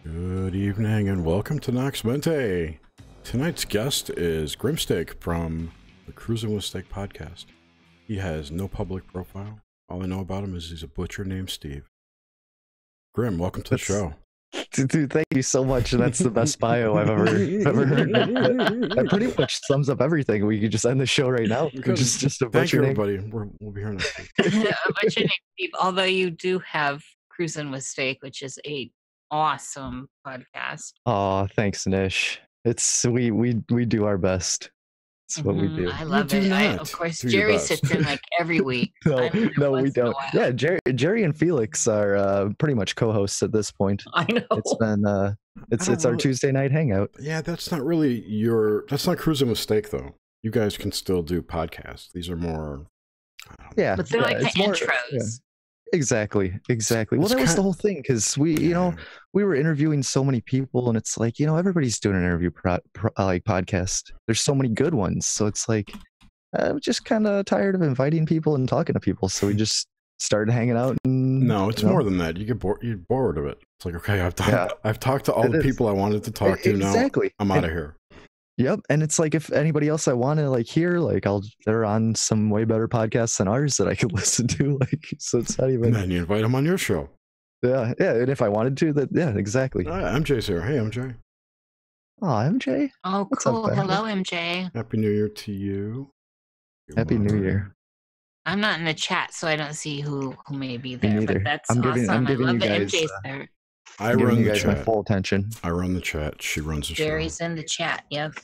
Good evening and welcome to Nox Mente. Tonight's guest is Grimsteak from the Cruising with Steak podcast. He has no public profile. All I know about him is he's a butcher named Steve. Grim, welcome to the show. Dude, thank you so much. That's the best bio I've ever heard. That pretty much sums up everything. We could just end the show right now. Just a Thank you, butcher name. everybody. We'll be here next week. A butcher named Steve. Although you do have Cruising with Steak, which is a awesome podcast. Oh, thanks, Nish. It's we do our best. It's what we do. I love it. Of course, Jerry sits in like every week. No, we don't. Yeah, Jerry and Felix are pretty much co-hosts at this point. I know. It's been it's our Tuesday night hangout. Yeah, that's not Cruising with Steak though. You guys can still do podcasts. These are more. Yeah, but they're like the intros. Yeah. Exactly. Well, that was the whole thing, because we were interviewing so many people, and it's like, everybody's doing an interview podcast. There's so many good ones, so it's like I'm just kind of tired of inviting people and talking to people, so we just started hanging out. And, no, it's more than that. You get bored. You're bored of it. It's like, okay, I've talked to all the people I wanted to talk to. Exactly. Now I'm out of here. Yep, and it's like, if anybody else I want to hear, they're on some way better podcasts than ours that I could listen to. So it's not even. And then you invite them on your show. Yeah, and if I wanted to, exactly. MJ's here. Hey, MJ. Oh, MJ. Oh, cool. Hello, MJ. Happy New Year to you. Happy New Year. I'm not in the chat, so I don't see who may be there. But that's I'm awesome. giving I love you that guys, MJ's there. I run the chat. My full attention. I run the chat. She runs the show. Jerry's in the chat. Yep.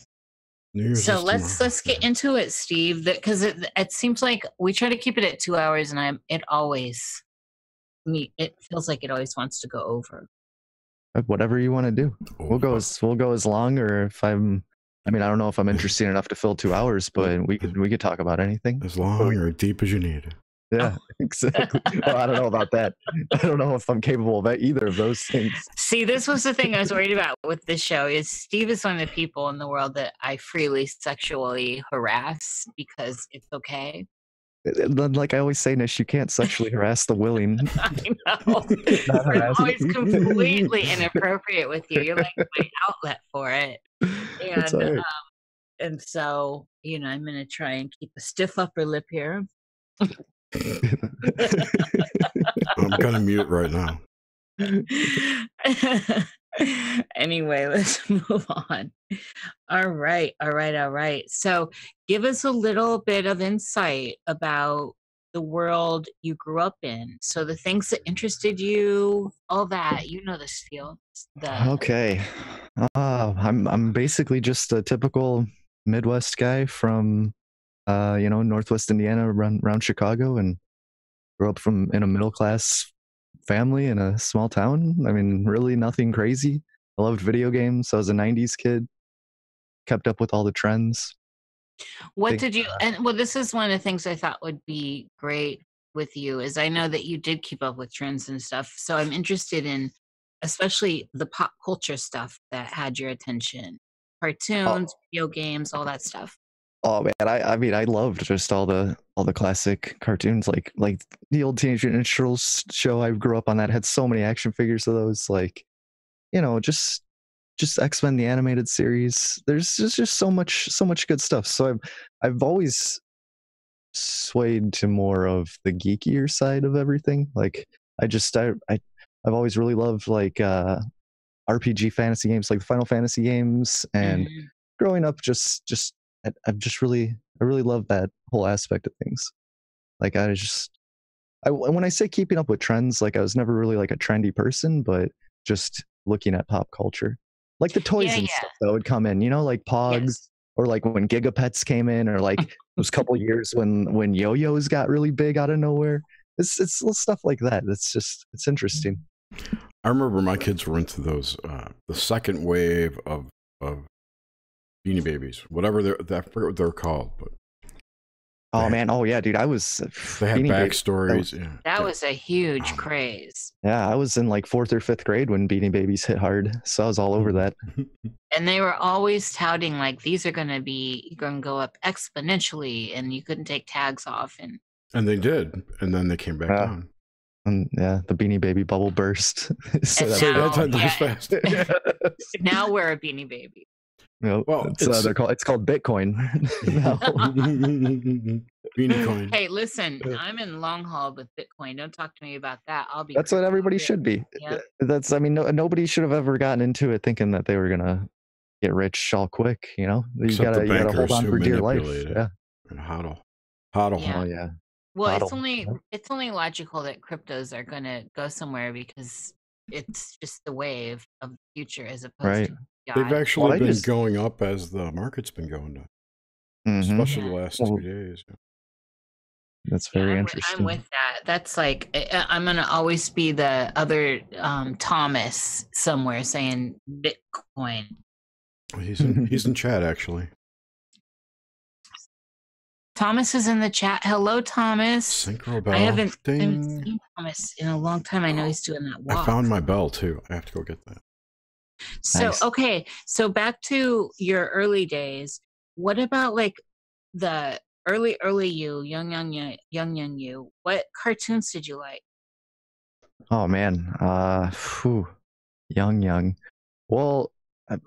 So let's get into it, Steve. Because it seems like we try to keep it at 2 hours, and it feels like it always wants to go over. Whatever you want to do. We'll go as long, or if I don't know if I'm interesting enough to fill 2 hours, but we could talk about anything. As long or deep as you need. Yeah, exactly. Well, I don't know about that. I don't know if I'm capable of either of those things. See, this was the thing I was worried about with this show. Is Steve is one of the people in the world that I freely sexually harass because it's okay. Like I always say, Nish, you can't sexually harass the willing. I know. I'm always completely inappropriate with you. You're like my outlet for it. And so, I'm going to try and keep a stiff upper lip here. I'm gonna mute right now. Anyway, let's move on. All right. So give us a little bit of insight about the world you grew up in. So the things that interested you, all that, this field. Okay. I'm basically just a typical Midwest guy from Northwest Indiana, around Chicago, and grew up in a middle class family in a small town. Really nothing crazy. I loved video games. I was a 90s kid. Kept up with all the trends. This is one of the things I thought would be great with you, is I know that you did keep up with trends and stuff. So I'm interested in especially the pop culture stuff that had your attention. Cartoons, video games, all that stuff. Oh man, I loved just all the classic cartoons, like the old Teenage Mutant Ninja Turtles show. I grew up on that. Had so many action figures of those, just X-Men the animated series. There's just so much good stuff. So I've always swayed to more of the geekier side of everything. I've always really loved RPG fantasy games, like the Final Fantasy games, and growing up I really love that whole aspect of things. When I say keeping up with trends, I was never really a trendy person, but just looking at pop culture, like the toys and stuff that would come in, like Pogs, or when Gigapets came in, or those couple years when yo-yos got really big out of nowhere. It's little stuff like that. It's interesting. I remember my kids were into those, the second wave of Beanie Babies, whatever I forget what they're called, but they had backstories. That was a huge craze. Yeah, I was in 4th or 5th grade when Beanie Babies hit hard, so I was all over that. And they were always touting these are going to go up exponentially, and you couldn't take tags off, and they did, and then they came back down. Yeah, the Beanie Baby bubble burst. And So now- that's yeah. fast. Now we're a Beanie Baby. No, Well, it's called Bitcoin. now. Beanie coin. Hey, listen, I'm in long haul with Bitcoin. Don't talk to me about that. I'll be. That's what everybody should be. Yep. Nobody should have ever gotten into it thinking that they were gonna get rich all quick. You know, you Except the gotta hold bankers on who for dear life. manipulate it. Yeah. And hodl. Yeah. Oh yeah. Well, Hodl. it's only logical that cryptos are going to go somewhere because it's just the wave of the future as opposed Right. to They've God. actually Well, been going up as the market's been going up, especially the last 2 days. That's very interesting. I'm with that. That's like I'm going to always be the other Thomas somewhere saying Bitcoin. He's in chat actually. Thomas is in the chat. Hello, Thomas. Synchro bell. I haven't seen Thomas in a long time. I know he's doing that walk. I found my bell too. I have to go get that. So, Nice. okay. So back to your early days. What about like the early you, young you? What cartoons did you like? Oh man. Young. Well,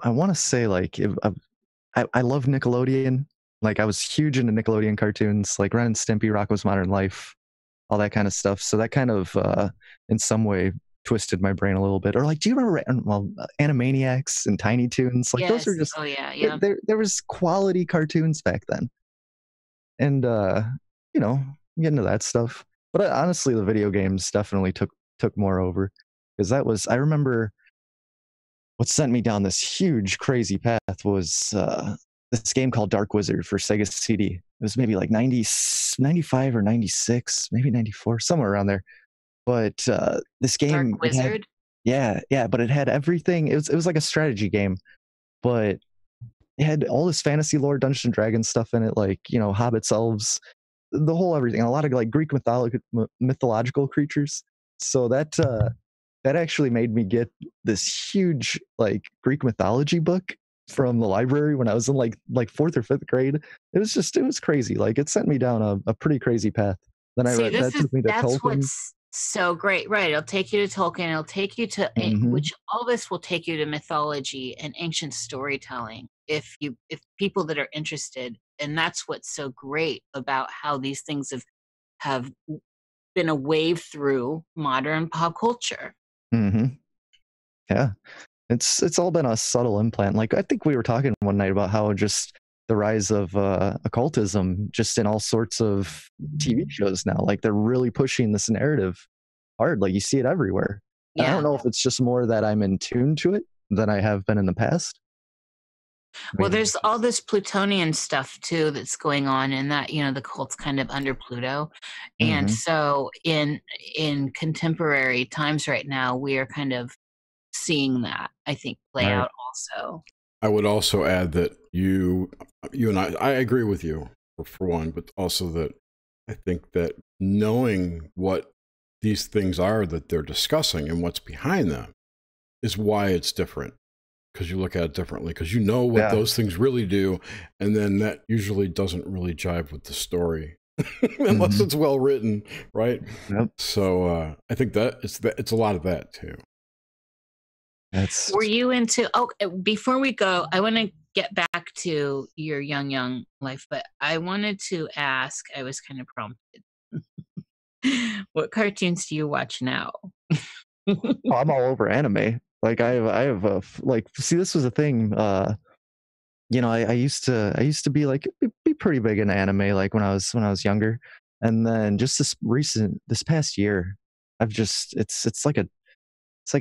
I want to say like I love Nickelodeon. Like I was huge into Nickelodeon cartoons, like Ren and Stimpy, Rocko's Modern Life, all that kind of stuff. So that kind of, in some way, twisted my brain a little bit. Or like, do you remember Animaniacs and Tiny Toons? Like those are just. Oh yeah. There was quality cartoons back then, and get into that stuff. But honestly, the video games definitely took more over, because I remember. What sent me down this huge, crazy path was this game called Dark Wizard for Sega CD. It was maybe like 95 or 96, maybe 94, somewhere around there. But this game, Dark Wizard. But it had everything. It was like a strategy game, but it had all this fantasy lore, Dungeons and Dragons stuff in it, like hobbits, elves, the whole everything, and a lot of like Greek mythological creatures. So that actually made me get this huge like Greek mythology book from the library when I was in like 4th or 5th grade. It was crazy. Like it sent me down a pretty crazy path. Then that took me to that's Tolkien. What's so great, right? It'll take you to Tolkien. It'll take you to which all this will take you to mythology and ancient storytelling. If people that are interested, and that's what's so great about how these things have been a wave through modern pop culture. Yeah, it's all been a subtle implant. Like I think we were talking one night about how just the rise of occultism just in all sorts of TV shows now. Like they're really pushing this narrative hard. Like you see it everywhere. Yeah. I don't know if it's just more that I'm in tune to it than I have been in the past. Well, there's all this Plutonian stuff too that's going on, and that the cult's kind of under Pluto, and so in contemporary times right now, we are kind of seeing that, I think, play out also. I would also add that you and I agree with you for one, but also that I think that knowing what these things are that they're discussing and what's behind them is why it's different. Because you look at it differently, because you know what those things really do, and then that usually doesn't really jive with the story unless it's well written, right? Yep. So I think that it's a lot of that too. Were you into? Oh, before we go, I want to get back to your young life, but I wanted to ask. I was kind of prompted. What cartoons do you watch now? I'm all over anime. Like I have see, this was a thing. I used to be pretty big into anime, like when I was younger, and then just this past year, it's like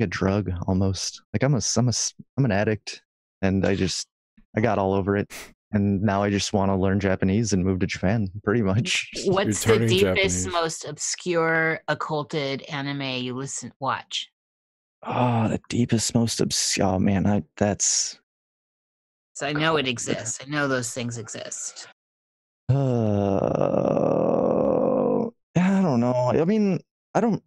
a drug almost. Like I'm an addict, and I got all over it, and now I just want to learn Japanese and move to Japan, pretty much. What's the deepest, most obscure, occulted anime you watch? Oh, the deepest, most obscure. Oh man, that's. So I know it exists. I know those things exist. I don't know. I mean, I don't.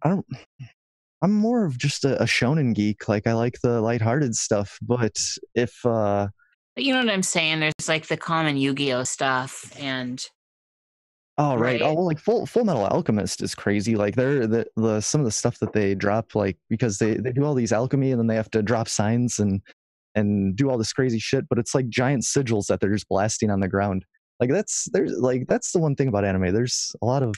I'm more of just a shonen geek. Like I like the lighthearted stuff, but if. But you know what I'm saying? There's like the common Yu-Gi-Oh stuff, and Oh right. Oh right? well, like Full Metal Alchemist is crazy. Like they're the some of the stuff that they drop, like because they do all these alchemy and then they have to drop signs and do all this crazy shit, but it's like giant sigils that they're just blasting on the ground. Like that's the one thing about anime. There's a lot of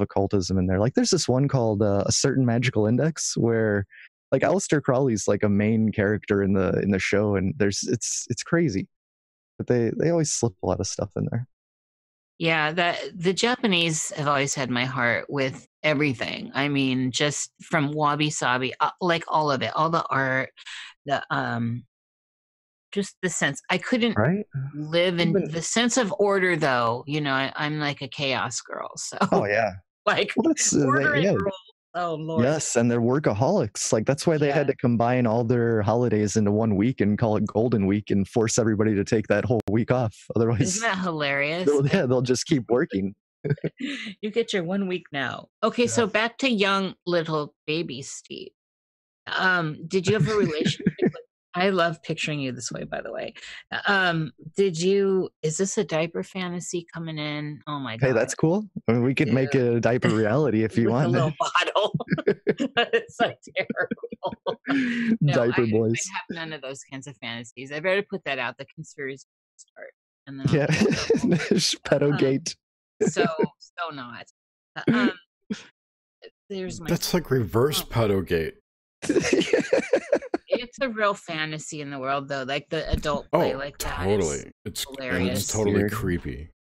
occultism in there. Like there's this one called A Certain Magical Index where like Aleister Crowley's like a main character in the show, and there's it's crazy. But they always slip a lot of stuff in there. Yeah, that the Japanese have always had my heart with everything. I mean, just from wabi sabi, like all of it, all the art, the just the sense. I couldn't Right? live in Even the sense of order, though. You know, I'm like a chaos girl, so oh yeah. like Well, that's order and yeah. rules. Oh Lord, Yes, and they're workaholics. Like that's why they had yeah, to combine all their holidays into one week and call it Golden Week and force everybody to take that whole week off. isn't Otherwise, that hilarious? they'll just keep working. You get your 1 week now. Okay, so Yes. back to young little baby Steve. Did you have a relationship with I love picturing you this way, by the way. Is this a diaper fantasy coming in? Oh my Hey, God. that's cool. I mean, we could Dude, make a diaper reality if you with a want. little bottle. It's like terrible. No, Diaper I boys. have none of those kinds of fantasies. I better put that out. The conspiracy start. And then Yeah. I'll um, Pedogate. so not. Um, there's my That's like reverse oh, pedogate. it's a real fantasy in the world, though. Like the adult play Oh, like that is totally. It's hilarious. totally Weird. creepy.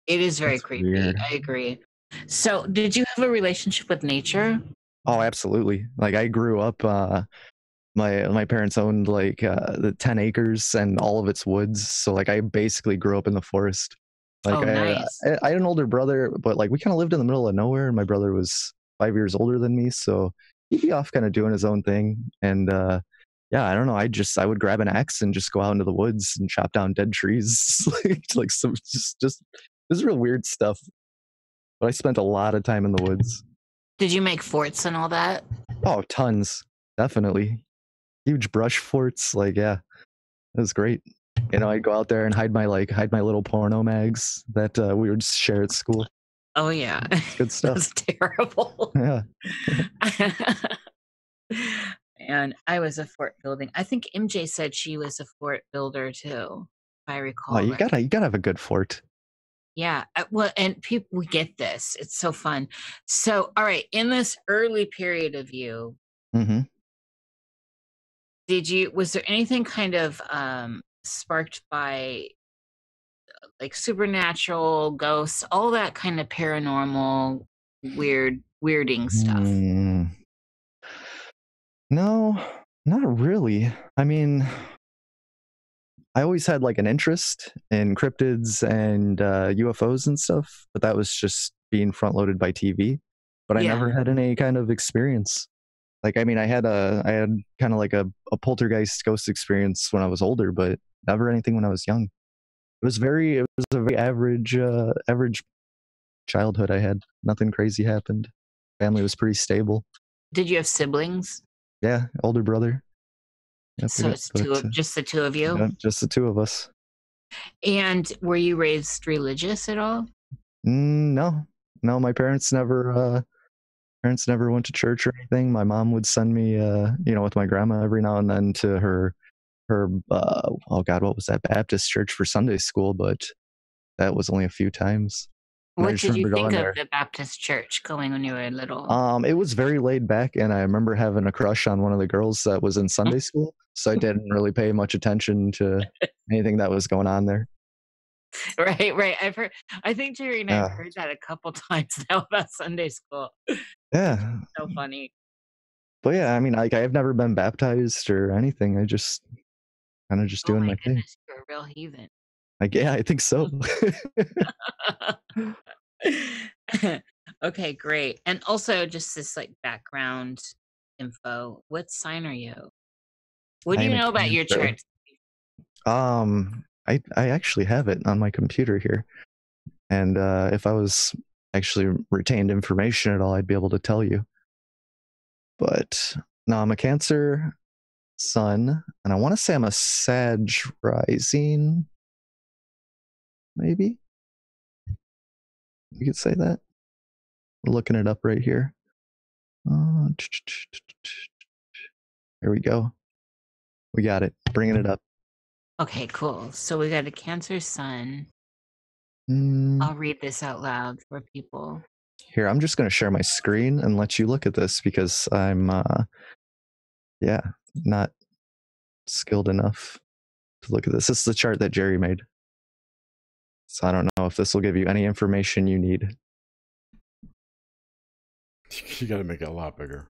It is very That's creepy. weird. I agree. So, did you have a relationship with nature? Oh, absolutely. Like I grew up my parents owned like the 10 acres and all of its woods, so like I basically grew up in the forest. Like Oh, nice. I had an older brother, but like we kind of lived in the middle of nowhere, and my brother was 5 years older than me, so he'd be off kind of doing his own thing. And yeah, I don't know, I would grab an axe and just go out into the woods and chop down dead trees. Like some just this is real weird stuff, but I spent a lot of time in the woods. Did you make forts and all that? Oh, tons, definitely. Huge brush forts. Like yeah, it was great. You know, I'd go out there and hide my little porno mags that we would share at school. Oh yeah, It's good stuff. that's terrible. Yeah. And I was a fort building. I think MJ said she was a fort builder too, if I Oh, recall you right. gotta have a good fort. Yeah. Well, and people get this. It's so fun. So, all right, in this early period of you, Mm-hmm. was there anything kind of sparked by like supernatural ghosts, all that kind of paranormal weirding stuff? No, not really. I mean, I always had like an interest in cryptids and UFOs and stuff, but that was just being front loaded by TV. But I never Yeah. had any kind of experience. Like, I mean, I had kind of like a poltergeist ghost experience when I was older, but never anything when I was young. It was a very average childhood I had. Nothing crazy happened. Family was pretty stable. Did you have siblings? Yeah, older brother. Yep, So it's just the two of you? yeah, just the two of us. And were you raised religious at all? No, no, my parents never went to church or anything. My mom would send me, you know, with my grandma every now and then to her oh God, what was that, Baptist church for Sunday school, but that was only a few times. And I What just did you remember think going of there. the Baptist church going when you were little? It was very laid back, and I remember having a crush on one of the girls that was in Sunday school, so I didn't really pay much attention to anything that was going on there. Right. I think Jerry and I have heard that a couple times now about Sunday school. Yeah, So funny. but yeah, I mean, like I've never been baptized or anything. I just kind of just Oh doing my my thing. goodness, you're a real heathen. Like, yeah, I think so. Okay, great. And also just this like background info. What sign are you? What I do am you a know about your Cancer. chart? I actually have it on my computer here, and if I was actually retained information at all, I'd be able to tell you. But no, I'm a Cancer sun, and I want to say I'm a Sag rising, maybe. You could say that. We're looking it up right here. Here we go. We got it. Bringing it up. Okay, cool. So we got a Cancer sun. I'll read this out loud for people. Here, I'm just going to share my screen and let you look at this because I'm, not skilled enough to look at this. This is the chart that Jerry made. So I don't know if this will give you any information you need. You got to make it a lot bigger.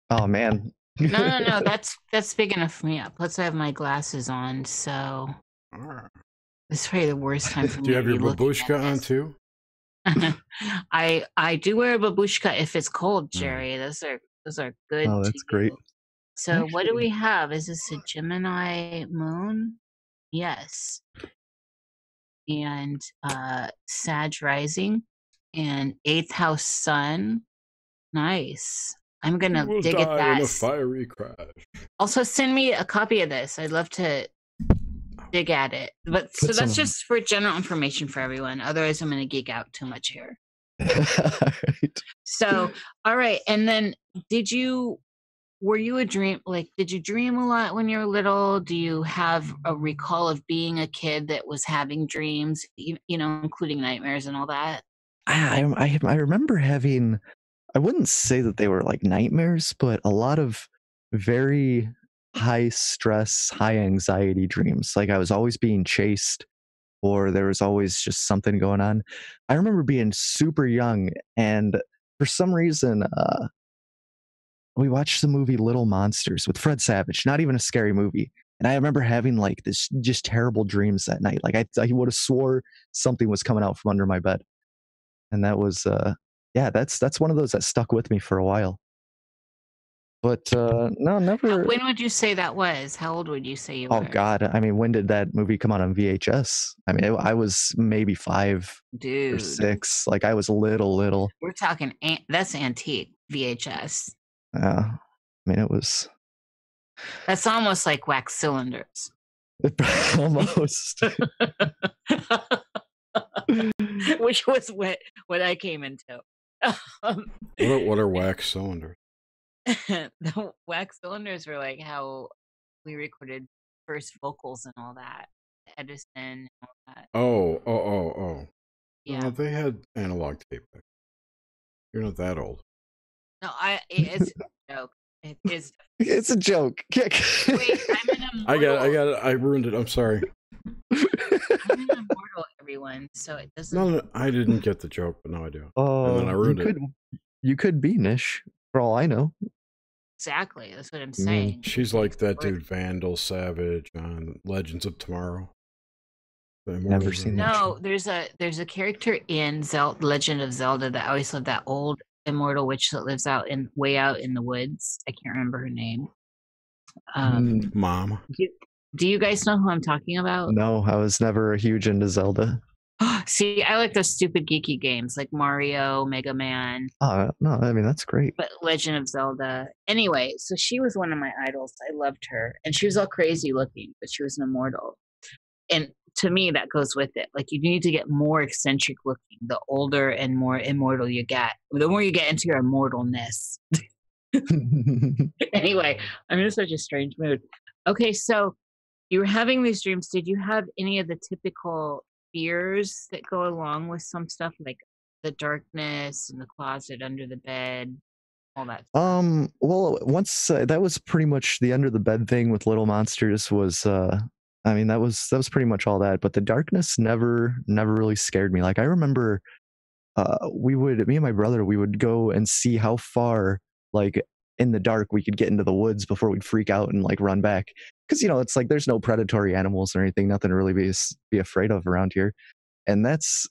Oh, man. No. That's big enough for me. Plus, I have my glasses on, so this is probably the worst time for me. Do you have your babushka on too? I do wear a babushka if it's cold, Jerry. Those are good. Oh, that's great. So Actually, what do we have? Is this a Gemini moon? Yes. And Sag rising and 8th house sun. Nice. I'm gonna dig at that. In a fiery crash. Also, send me a copy of this. I'd love to dig at it. But so that's just for general information for everyone. Otherwise, I'm gonna geek out too much here. Right. So, all right. And then, were you a dream? Like, did you dream a lot when you were little? Do you have a recall of being a kid that was having dreams? You know, including nightmares and all that. I remember having. I wouldn't say that they were like nightmares, but a lot of very high stress, high anxiety dreams. Like I was always being chased, or there was always just something going on. I remember being super young, and for some reason, we watched the movie Little Monsters with Fred Savage, not even a scary movie. And I remember having like this just terrible dreams that night. Like I would have swore something was coming out from under my bed. And that was, that's one of those that stuck with me for a while. But no, never. When would you say that was? How old would you say you were? Oh God, I mean, when did that movie come out on VHS? I mean, I was maybe 5 or 6. Like I was little. We're talking that's antique VHS. Yeah, I mean, it was. That's almost like wax cylinders. Almost. Which was what I came into. What are wax cylinders? The wax cylinders were like how we recorded first vocals and all that. Edison and all that. Oh. Yeah. No, they had analog tape. You're not that old. No, it's a joke. It is. It's a joke. Wait, I'm an immortal. I got it. I ruined it. I'm sorry. I'm an immortal, everyone. So it doesn't. No, I didn't get the joke, but now I do. Oh, and then I ruined it. You could be Nish, for all I know. Exactly. That's what I'm saying. She's like that dude Vandal Savage on Legends of Tomorrow. Never seen that. No, there's a character in Legend of Zelda that I always love, that old immortal witch that lives way out in the woods. I can't remember her name. Mom. Do you guys know who I'm talking about? No, I was never huge into Zelda. See, I like those stupid geeky games like Mario, Mega Man. Oh, no, I mean, that's great. But Legend of Zelda. Anyway, so she was one of my idols. I loved her. And she was all crazy looking, but she was an immortal. And to me, that goes with it. Like, you need to get more eccentric looking the older and more immortal you get. The more you get into your immortalness. Anyway, I'm in such a strange mood. Okay, so you were having these dreams. Did you have any of the typical fears that go along with some stuff, like the darkness in the closet, under the bed, all that stuff? Well, once that was pretty much the under the bed thing with Little Monsters was I mean, that was pretty much all that, but the darkness never really scared me. Like I remember me and my brother, we would go and see how far, like in the dark, we could get into the woods before we'd freak out and like run back. Because it's like there's no predatory animals or anything, nothing to really be afraid of around here. And that's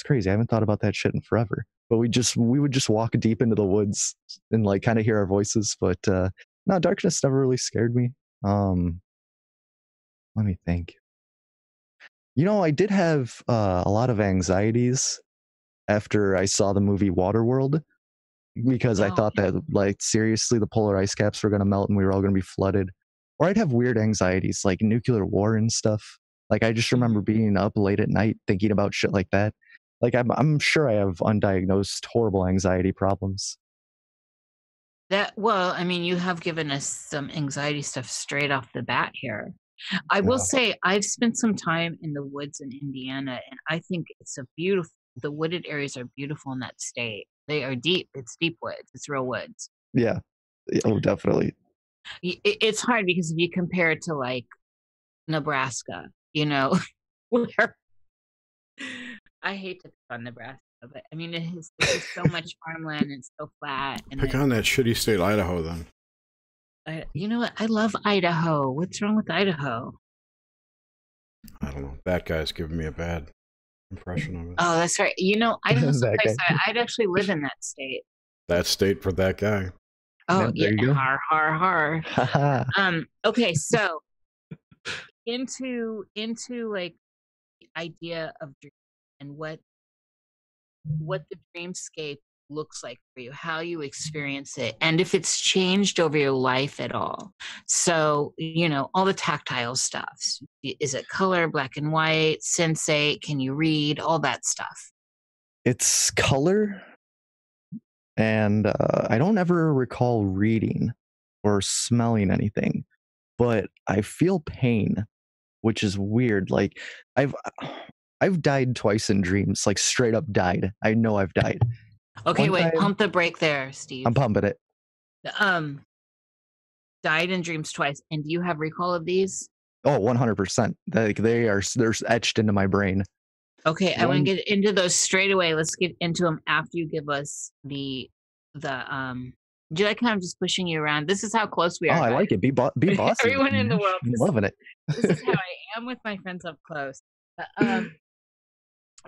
crazy. I haven't thought about that shit in forever. But we would just walk deep into the woods and like kind of hear our voices. But no, darkness never really scared me. Let me think. I did have a lot of anxieties after I saw the movie Waterworld, because I thought that, like, seriously, the polar ice caps were going to melt and we were all going to be flooded. Or I'd have weird anxieties like nuclear war and stuff. Like I just remember being up late at night thinking about shit like that. Like I'm sure I have undiagnosed horrible anxiety problems. Well, I mean, you have given us some anxiety stuff straight off the bat here. I will Yeah. say I've spent some time in the woods in Indiana, and I think it's the wooded areas are beautiful in that state. They are deep. It's deep woods. It's real woods. Yeah. Oh, definitely. It's hard because if you compare it to like Nebraska, where I hate to pick on Nebraska, but I mean, there's just so much farmland and it's so flat. And Pick on that shitty state Idaho then. you know what? I love Idaho. What's wrong with Idaho? I don't know. That guy's giving me a bad impression of it. Oh, that's right. Idaho's a place I'd actually live in that state. That state for that guy. Oh, there you go. Har, har, har. Okay, so into like the idea of dream and what the dreamscape looks like for you, how you experience it, and if it's changed over your life at all. So, all the tactile stuff. Is it color, black and white, sensate? Can you read? All that stuff. It's color, and I don't ever recall reading or smelling anything, but I feel pain, which is weird. Like I've died twice in dreams, like straight up died. I know I've died. Okay, One wait, time- pump the brake there, Steve. I'm pumping it. Died in dreams twice. And do you have recall of these? Oh, 100%. Like they're etched into my brain. Okay, I want to get into those straight away. Let's get into them after you give us the do you like how I'm just pushing you around? This is how close we are. Oh, I like it. Be bossy. Everyone in the world. I'm loving it. This is how I am with my friends up close.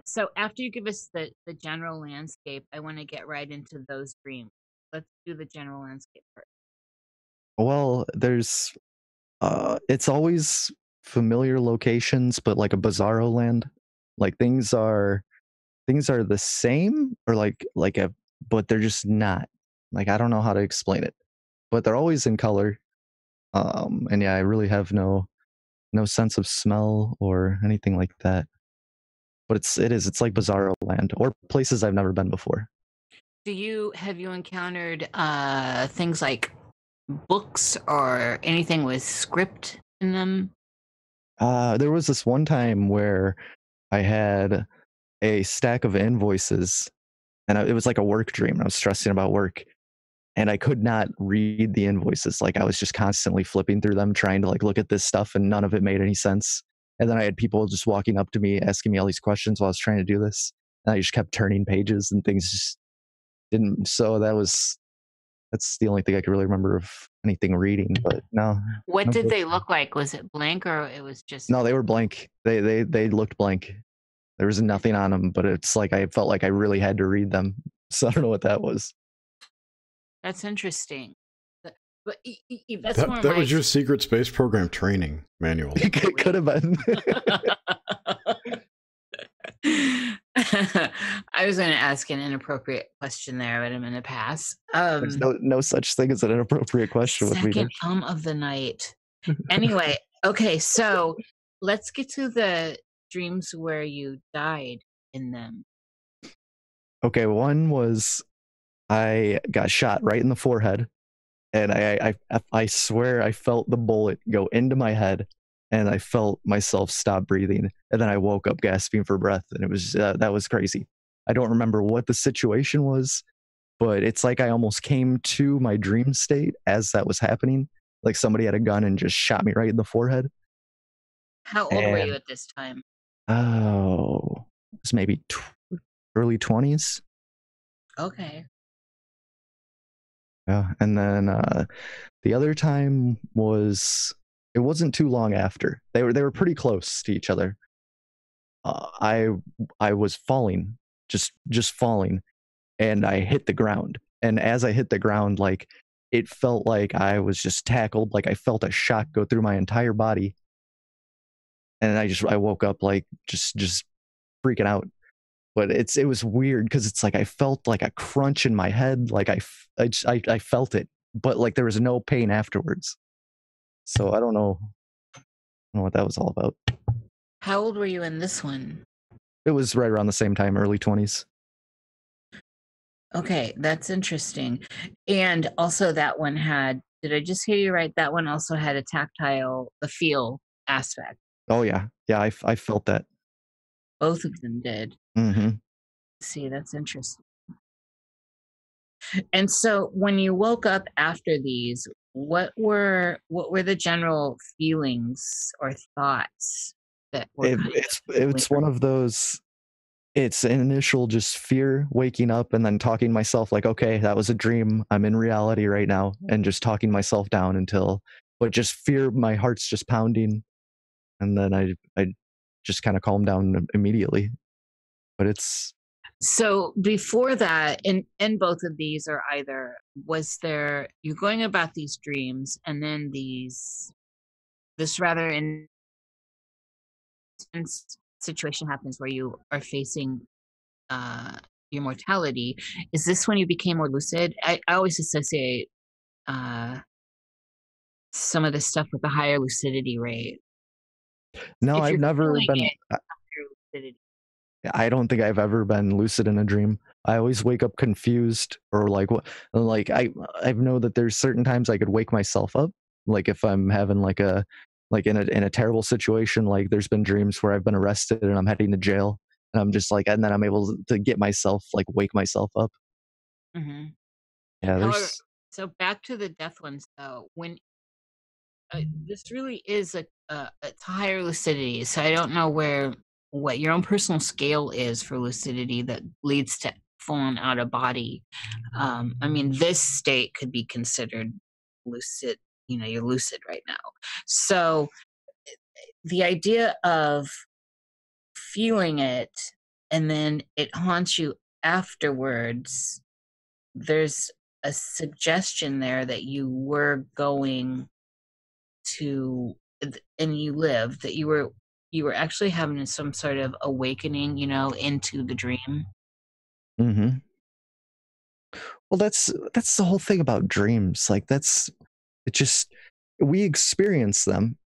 So after you give us the general landscape, I want to get right into those dreams. Let's do the general landscape first. Well, there's it's always familiar locations, but like a bizarro land. Like things are the same or but they're just not. Like I don't know how to explain it. But they're always in color. And yeah, I really have no sense of smell or anything like that. But it's like bizarro land or places I've never been before. Have you encountered things like books or anything with script in them? There was this one time where I had a stack of invoices, and it was like a work dream. I was stressing about work, and I could not read the invoices. Like I was just constantly flipping through them, trying to like look at this stuff, and none of it made any sense. And then I had people just walking up to me, asking me all these questions while I was trying to do this, and I just kept turning pages, and things just didn't. So that's the only thing I could really remember of anything reading. But no. What did they look like? Was it blank or it was just? No, they were blank. They looked blank. There was nothing on them, but it's like I felt like I really had to read them. So I don't know what that was. That's interesting. But that was your secret space program training manual. It could have been. I was going to ask an inappropriate question there, but I'm going to pass. There's no such thing as an inappropriate question with me. Second of the night. Anyway, okay, so let's get to the dreams where you died in them. Okay, one was I got shot right in the forehead, and I swear I felt the bullet go into my head, and I felt myself stop breathing, and then I woke up gasping for breath, and it was that was crazy. I don't remember what the situation was, but it's like I almost came to my dream state as that was happening, like somebody had a gun and just shot me right in the forehead. How old were you at this time? Oh, it was maybe early 20s. Okay. Yeah, and then the other time it wasn't too long after. They were pretty close to each other. I was falling, just falling, and I hit the ground. And as I hit the ground, like it felt like I was just tackled. Like I felt a shock go through my entire body, and I woke up like just freaking out. But it was weird because it's like I felt like a crunch in my head, like I felt it, but like there was no pain afterwards. So I don't know what that was all about. How old were you in this one? It was right around the same time, early 20s. Okay, that's interesting. And also that one had, did I just hear you right? That one also had a tactile, the feel aspect. Oh yeah, yeah, I felt that. Both of them did. Mm-hmm. See, that's interesting. And so when you woke up after these, what were the general feelings or thoughts that were It, kind it's of it's one of those. It's an initial just fear waking up and then talking to myself like, okay, that was a dream. I'm in reality right now, and just talking myself down but just fear. My heart's just pounding, and then I just kind of calm down immediately. But it's So before that, in both of these, or either, was there you're going about these dreams, and then this rather intense situation happens where you are facing uh your mortality. Is this when you became more lucid? I always associate uh some of this stuff with a higher lucidity rate. no, If I've you're never feeling been. it through lucidity. I don't think I've ever been lucid in a dream. I always wake up confused or like what like I know that there's certain times I could wake myself up. Like if I'm having like in a terrible situation, like there's been dreams where I've been arrested and I'm heading to jail and I'm just like and then I'm able to get myself like wake myself up. Hmm. Yeah, However, there's so back to the death ones though. When this really is it's higher lucidity, so I don't know what your own personal scale is for lucidity that leads to falling out of body. I mean, this state could be considered lucid. You know, you're lucid right now. So the idea of feeling it and then it haunts you afterwards, there's a suggestion there that you were going to and you lived, that you were actually having some sort of awakening, into the dream. hmm well that's the whole thing about dreams. Like that's it just we experience them.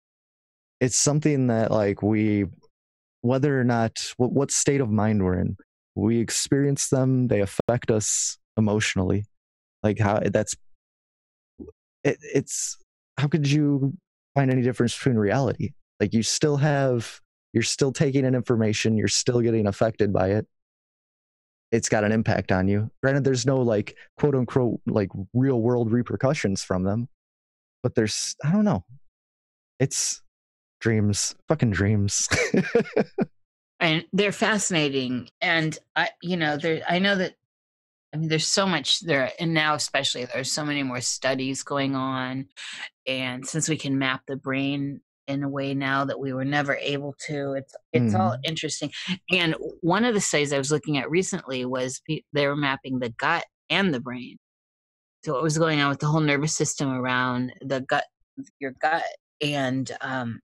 It's something that like we whether or not what state of mind we're in, we experience them. They affect us emotionally. Like how it's how could you find any difference between reality? Like you're still taking in information, you're still getting affected by it. It's got an impact on you. Granted, there's no like quote unquote like real world repercussions from them, but there's I don't know. It's dreams, fucking dreams. And they're fascinating, and I know that, I mean, there's so much there, and now especially there's so many more studies going on, and since we can map the brain in a way now that we were never able to, it's all Mm. interesting. And one of the studies I was looking at recently was they were mapping the gut and the brain. So what was going on with the whole nervous system around the gut, your gut, and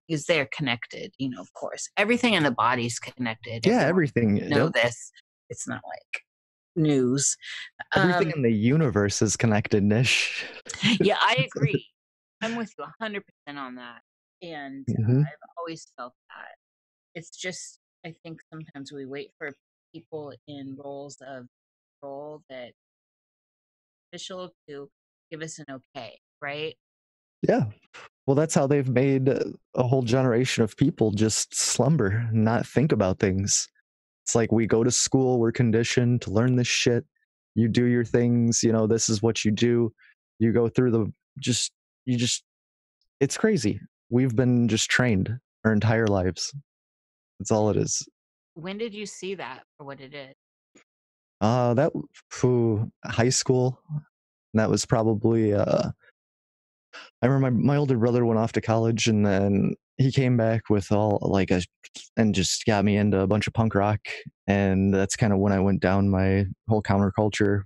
is they're connected. Of course, everything in the body's connected. Yeah, Everyone everything. know Yep. this. It's not like news. Everything Um, in the universe is connected, Nish. yeah, I agree. I'm with you 100% on that, and hmm I've always felt that. It's just I think sometimes we wait for people in roles of control that official to give us an okay, right? Yeah. Well, that's how they've made a whole generation of people just slumber, not think about things. It's like we go to school, we're conditioned to learn this shit. You do your things, this is what you do. You go through just, you just, it's crazy. We've been just trained our entire lives. That's all it is. When did you see that for what it is? That, high school, that was probably, I remember my older brother went off to college and then he came back with and just got me into a bunch of punk rock. And that's kind of when I went down my whole counterculture,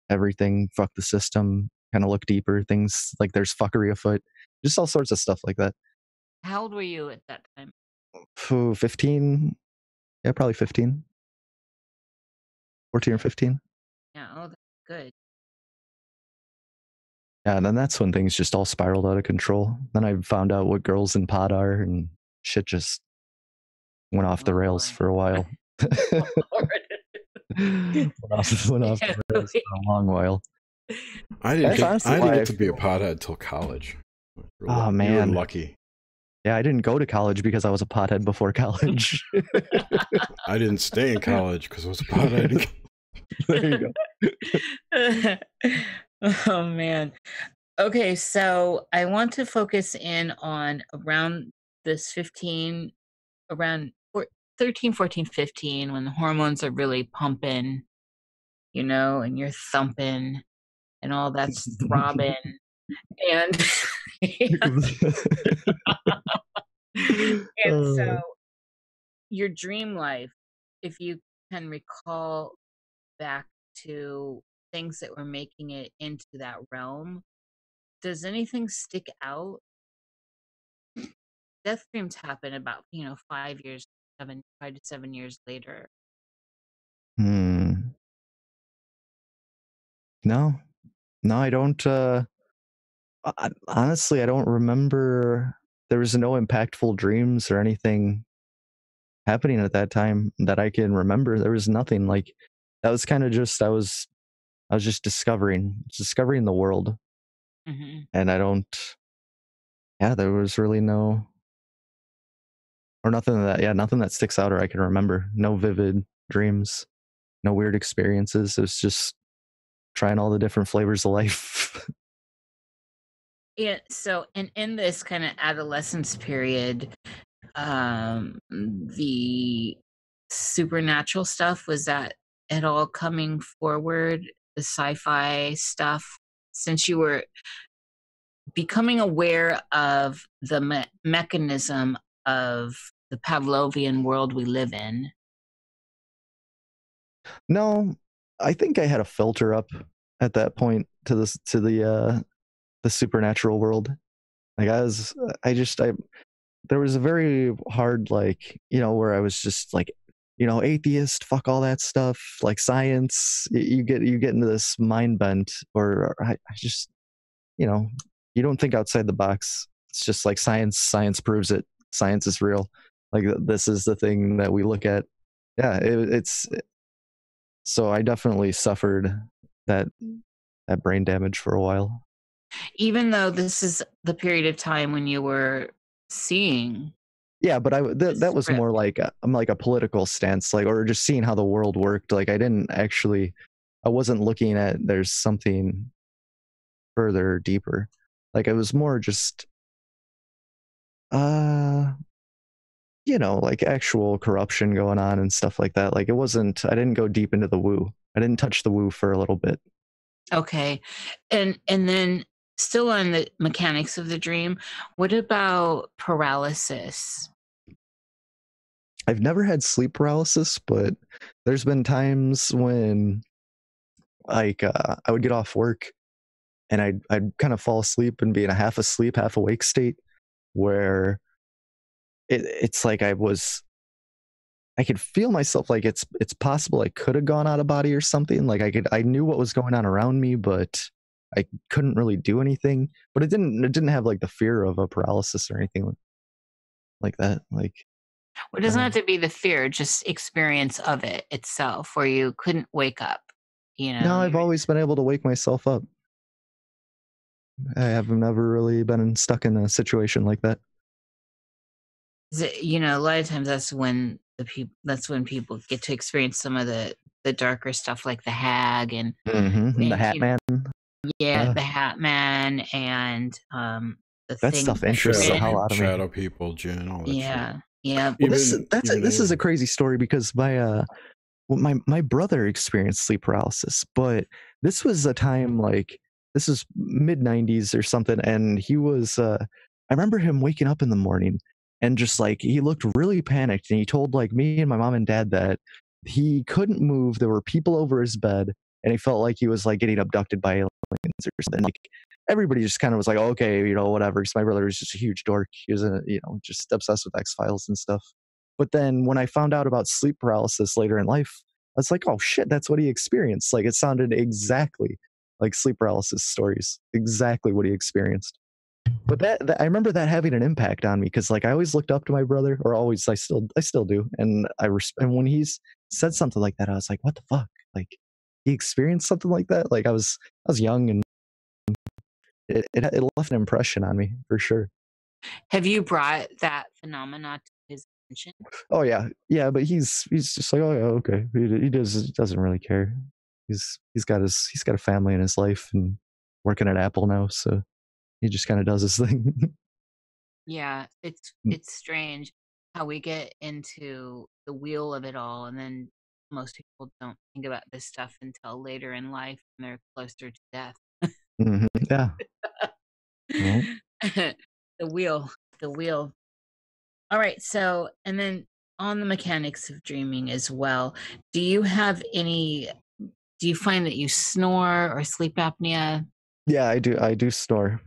everything, fuck the system, kind of look deeper, things like there's fuckery afoot, just all sorts of stuff like that. How old were you at that time? 15, yeah, probably 15, 14 or 15. Yeah, oh, that's good. Yeah, and then that's when things just all spiraled out of control. Then I found out what girls in pot are and shit just went off the Oh, rails boy. for a while. went off the rails for a long while. I That's didn't honestly why I get to be a feel. pothead till college. Oh You were man, lucky. yeah, I didn't go to college because I was a pothead before college. I didn't stay in college because I was a pothead. There you go. Oh man. Okay, so I want to focus in on around this 15, around 13, 14, 15, when the hormones are really pumping, and you're thumping and all that's throbbing. And and so your dream life, if you can recall back to things that were making it into that realm, does anything stick out? Death dreams happen about 5 years, 5 to 7 years later. No, I don't. Honestly, I don't remember. There was no impactful dreams or anything happening at that time that I can remember. There was nothing like that. Was kind of just I was just discovering the world, Hmm. and I don't. Yeah, there was really no or nothing that nothing that sticks out or I can remember. No vivid dreams, no weird experiences. It was just trying all the different flavors of life. Yeah. So, and in this kind of adolescence period, the supernatural stuff, was that at all coming forward? The sci-fi stuff, since you were becoming aware of the mechanism of the Pavlovian world we live in. No, I think I had a filter up at that point to the supernatural world. Like I there was a very hard where I was just like atheist, fuck all that stuff, like science. You get into this mind bent, or I just you don't think outside the box. It's just like science proves it. Science is real. Like this is the thing that we look at. Yeah, it's so I definitely suffered that brain damage for a while. Even though this is the period of time when you were seeing. Yeah, but that was more like I'm like a political stance, like, or just seeing how the world worked. Like I wasn't looking at there's something further deeper. Like it was more just like actual corruption going on and stuff like that. Like I didn't go deep into the woo. I didn't touch the woo for a little bit. Okay. And then still on the mechanics of the dream, what about paralysis? I've never had sleep paralysis, but there's been times when I would get off work and I'd kind of fall asleep and be in a half asleep, half awake state where it's like I could feel myself, like it's possible I could have gone out of body or something. Like I knew what was going on around me, but I couldn't really do anything. But it didn't have like the fear of a paralysis or anything like that. Like, Well, it doesn't have to be the fear, just experience of it itself, where you couldn't wake up. No, I've always been able to wake myself up. I have never really been stuck in a situation like that. A lot of times that's when people get to experience some of the darker stuff, like the hag and The Hat Man. the Hat Man, and the that thing stuff interests the hell out of me. Shadow people, Jinn, all that shit. Yeah. Well, this is a crazy story because my brother experienced sleep paralysis, but this was a time like this is mid 90s or something, and he was I remember him waking up in the morning and just like he looked really panicked, and he told like me and my mom and dad that he couldn't move. There were people over his bed, and he felt like he was like getting abducted by aliens or something. Like everybody just kind of was like, okay, whatever. Because my brother was just a huge dork. He was just obsessed with X-Files and stuff. But then when I found out about sleep paralysis later in life, I was like, oh shit, that's what he experienced. Like it sounded exactly like sleep paralysis stories, exactly what he experienced. But that I remember that having an impact on me because like I always looked up to my brother, or always I still do, and and when he's said something like that, I was like, what the fuck? Like he experienced something like that. Like I was young, and it left an impression on me for sure. Have you brought that phenomena to his attention? Oh yeah, yeah, but he's just like, oh yeah, okay. He doesn't really care. He's got a family in his life and working at Apple now, so he just kind of does his thing. Yeah, it's strange how we get into the wheel of it all, and then most people don't think about this stuff until later in life when they're closer to death. Yeah. Well, The wheel, the wheel. All right, so and then on the mechanics of dreaming as well, do you have any? Do you find that you snore or sleep apnea? yeah, I do snore.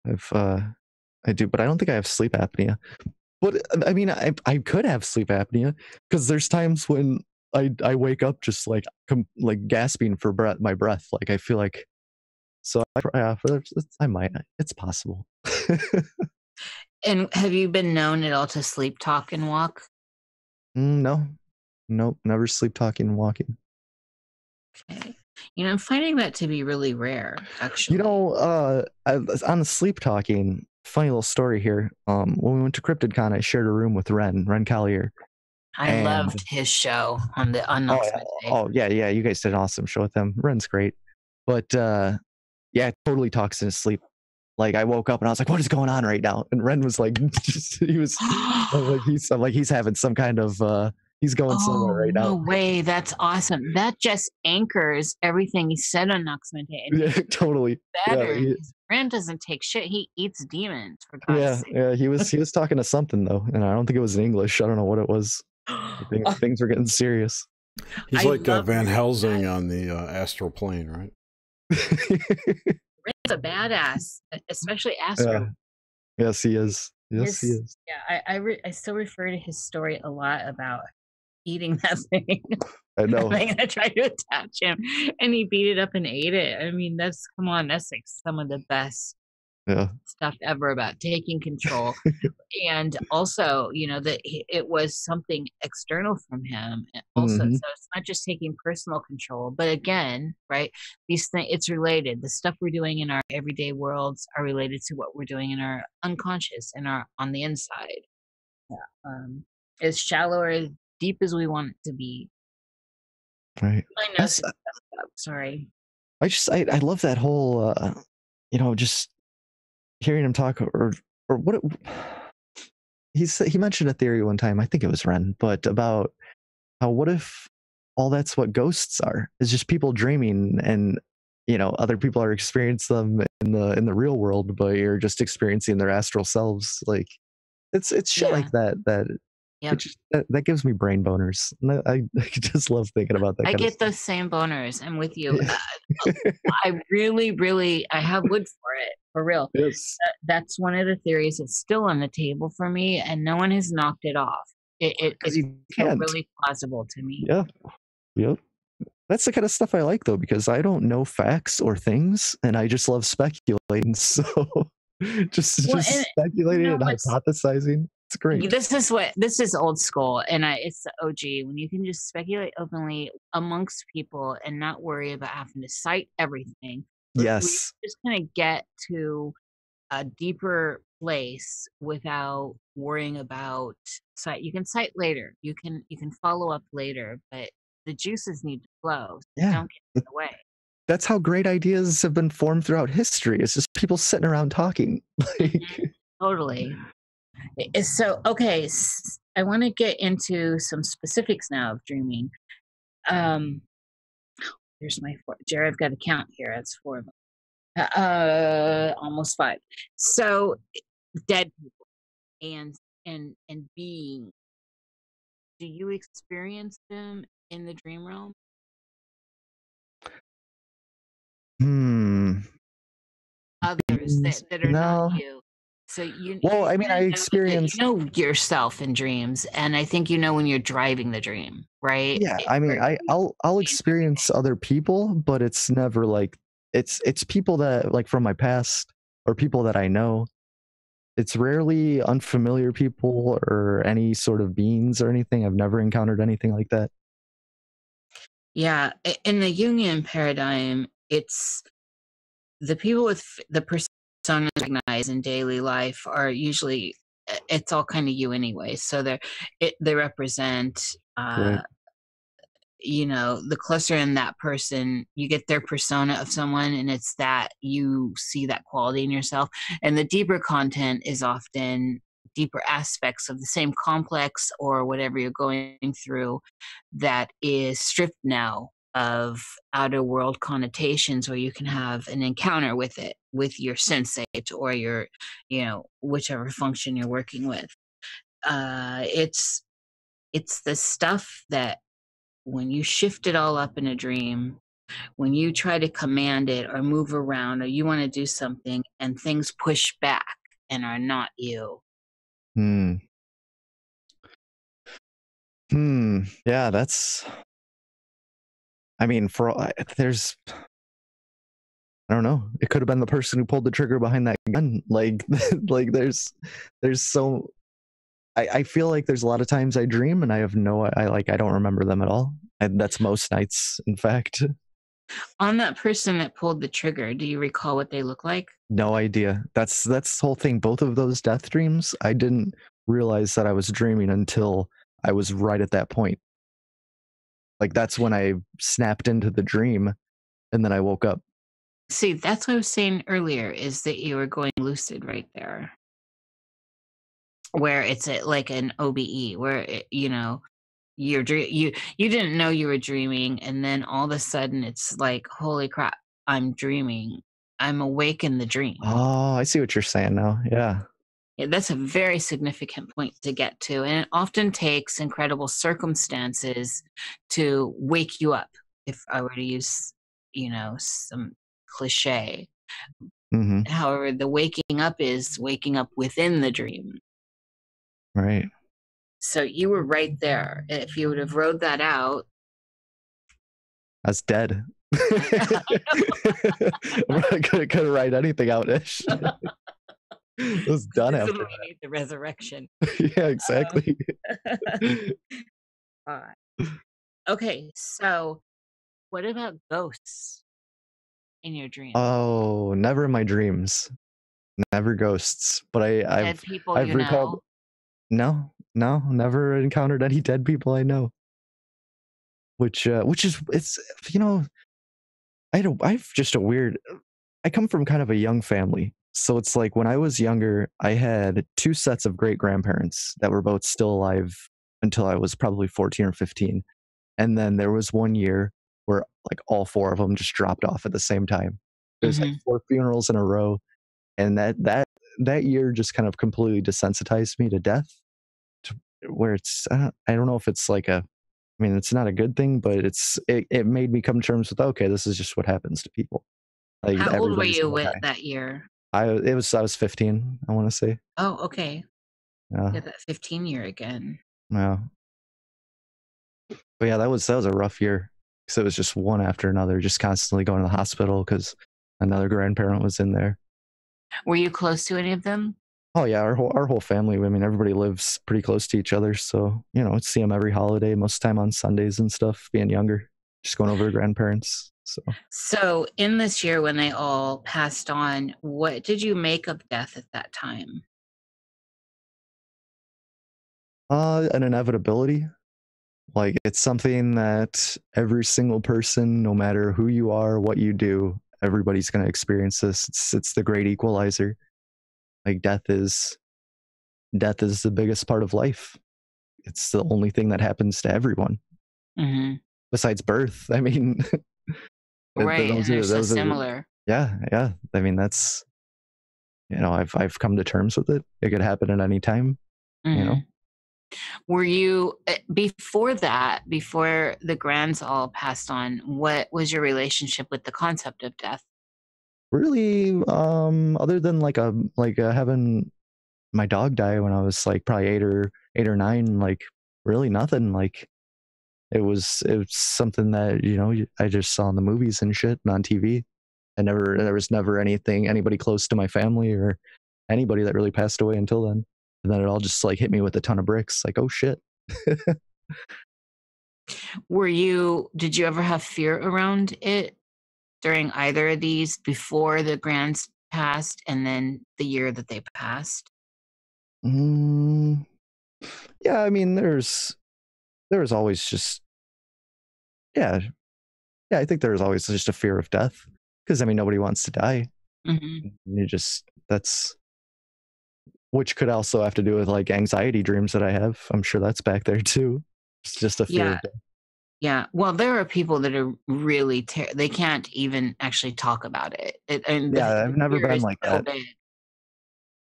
I do, but I don't think I have sleep apnea. But I mean, I could have sleep apnea because there's times when I wake up just like like gasping for my breath. Like I feel like so. I might. It's possible. And have you been known at all to sleep talk and walk? No, nope, never sleep talking and walking. Okay. I'm finding that to be really rare, actually. On the sleep talking, funny little story here. When we went to CryptidCon, I shared a room with Ren Collier. I loved his show on Nox Mente. Oh yeah, you guys did an awesome show with him. Ren's great, but yeah, totally talks in his sleep. Like I woke up and I was like, "What is going on right now?" And Ren was like, I'm like he's having some kind of he's going somewhere right now. No way, that's awesome. That just anchors everything he said on Nox Mente. Yeah, totally. Better. Yeah, Ren doesn't take shit. He eats demons. For God's sake. Yeah. He was talking to something though, and I don't think it was in English. I don't know what it was. Things were getting serious. He's like Van Helsing on the astral plane, right? Ren's a badass, especially astral. Yes, he is. Yes, he is. Yeah, I still refer to his story a lot about eating that thing. I know. I tried to attach him, and he beat it up and ate it. I mean, that's like some of the best stuff ever about taking control. And also, that it was something external from him. And also, so it's not just taking personal control, but again, right? These things, it's related. The stuff we're doing in our everyday worlds are related to what we're doing in our unconscious and on the inside. Yeah. As shallow or as deep as we want it to be. Right. I know. Sorry. I love that whole, just hearing him talk or what he mentioned a theory one time. I think it was Ren, but about how what if all that's what ghosts are? Is just people dreaming, and other people are experiencing them in the real world, but you're just experiencing their astral selves. Like it's shit like that. Yeah, that gives me brain boners. And I just love thinking about that. I get those same boners. I'm with you. I really, I have wood for it, for real. Yes. That's one of the theories that's still on the table for me, and no one has knocked it off. It's really plausible to me. Yeah. Yep. That's the kind of stuff I like, though, because I don't know facts or things, and I just love speculating. So just speculating and hypothesizing. It's great. This is old school, and it's the OG when you can just speculate openly amongst people and not worry about having to cite everything. Yes, we just kind of get to a deeper place without worrying about cite. You can cite later. You can follow up later, but the juices need to flow. So don't get in the way. That's how great ideas have been formed throughout history. It's just people sitting around talking. Totally. So, okay, I want to get into some specifics now of dreaming. Here's my four. Jared, I've got to count here. That's 4 of them. Almost 5. So, dead people and being. Do you experience them in the dream realm? Others that are not you. So I experience yourself in dreams, and I think when you're driving the dream, right? Yeah, I'll experience other people, but it's never like it's people that like from my past or people that I know. It's rarely unfamiliar people or any sort of beings or anything. I've never encountered anything like that. Yeah, in the Jungian paradigm, it's the people with the personas recognized in daily life are usually, it's all kind of you anyway. So they represent, Right. you know, the closer in that person, you get their persona of someone, and it's that you see that quality in yourself. And the deeper content is often deeper aspects of the same complex or whatever you're going through that is stripped now of outer world connotations, where you can have an encounter with it, with your sensate or your, you know, whichever function you're working with. It's the stuff that when you shift it all up in a dream, when you try to command it or move around, or you want to do something and things push back and are not you. Hmm. Yeah, that's. I mean, there's. I don't know. It could have been the person who pulled the trigger behind that gun. Like, like there's so. I feel like there's a lot of times I dream and I have I don't remember them at all. And that's most nights, in fact. On that person that pulled the trigger, do you recall what they look like? No idea. That's the whole thing. Both of those death dreams, I didn't realize that I was dreaming until I was right at that point. Like that's when I snapped into the dream and then I woke up. See, that's what I was saying earlier, is that you were going lucid right there, where it's like an OBE, where you know, you didn't know you were dreaming, and then all of a sudden it's like, holy crap, I'm dreaming. I'm awake in the dream. Oh, I see what you're saying now. Yeah. Yeah, that's a very significant point to get to, and it often takes incredible circumstances to wake you up. If I were to use, you know, some cliche. Mm-hmm. However, the waking up is waking up within the dream. Right. So you were right there. If you would have rode that out, I was dead. I couldn't write anything out ish. It was done this is after when we need the resurrection. that. Yeah, exactly. Okay, so what about ghosts in your dreams? Oh, never in my dreams. Never ghosts. But Dead people I've you recalled. know? No, never encountered any dead people I know. Which is, it's, you know, I've just a weird. I come from kind of a young family, so it's like when I was younger, I had two sets of great grandparents that were both still alive until I was probably 14 or 15, and then there was one year where like all four of them just dropped off at the same time. There's like four funerals in a row, and that year just kind of completely desensitized me to death. To where it's I don't know if it's like a, I mean, it's not a good thing, but it made me come to terms with, okay, this is just what happens to people. Like How old were everybody's you gonna die. that year? I was 15, I want to say. Oh, okay. Yeah. Yeah, that 15 year again. Yeah. But yeah, that was a rough year because it was just one after another, just constantly going to the hospital because another grandparent was in there. Were you close to any of them? Oh yeah, our whole family. I mean, everybody lives pretty close to each other, so you know, see them every holiday, most of the time on Sundays and stuff. Being younger, just going over to grandparents. So in this year when they all passed on, what did you make of death at that time? An inevitability. Like it's something that every single person, no matter who you are, what you do, everybody's going to experience this. It's the great equalizer. Like death is the biggest part of life. It's the only thing that happens to everyone besides birth. I mean, right, and they're so similar. Yeah. I mean, that's, you know, I've come to terms with it. It could happen at any time. You know. Were you before the grands all passed on? What was your relationship with the concept of death? Really, other than like having my dog die when I was like probably eight or nine, like really nothing. Like it was something that, you know, I just saw in the movies and shit and on TV, There was never anybody close to my family or anybody that really passed away until then. And then it all just like hit me with a ton of bricks. Like, oh shit. Did you ever have fear around it during either of these, before the grands passed and then the year that they passed? Yeah, I mean, there was always just, yeah, I think there was always just a fear of death, because I mean, nobody wants to die. Mm-hmm. That's, which could also have to do with like anxiety dreams that I have. I'm sure that's back there too. It's just a fear of death. Yeah. Well, there are people that are really they can't even actually talk about it. I've never been like that. Big.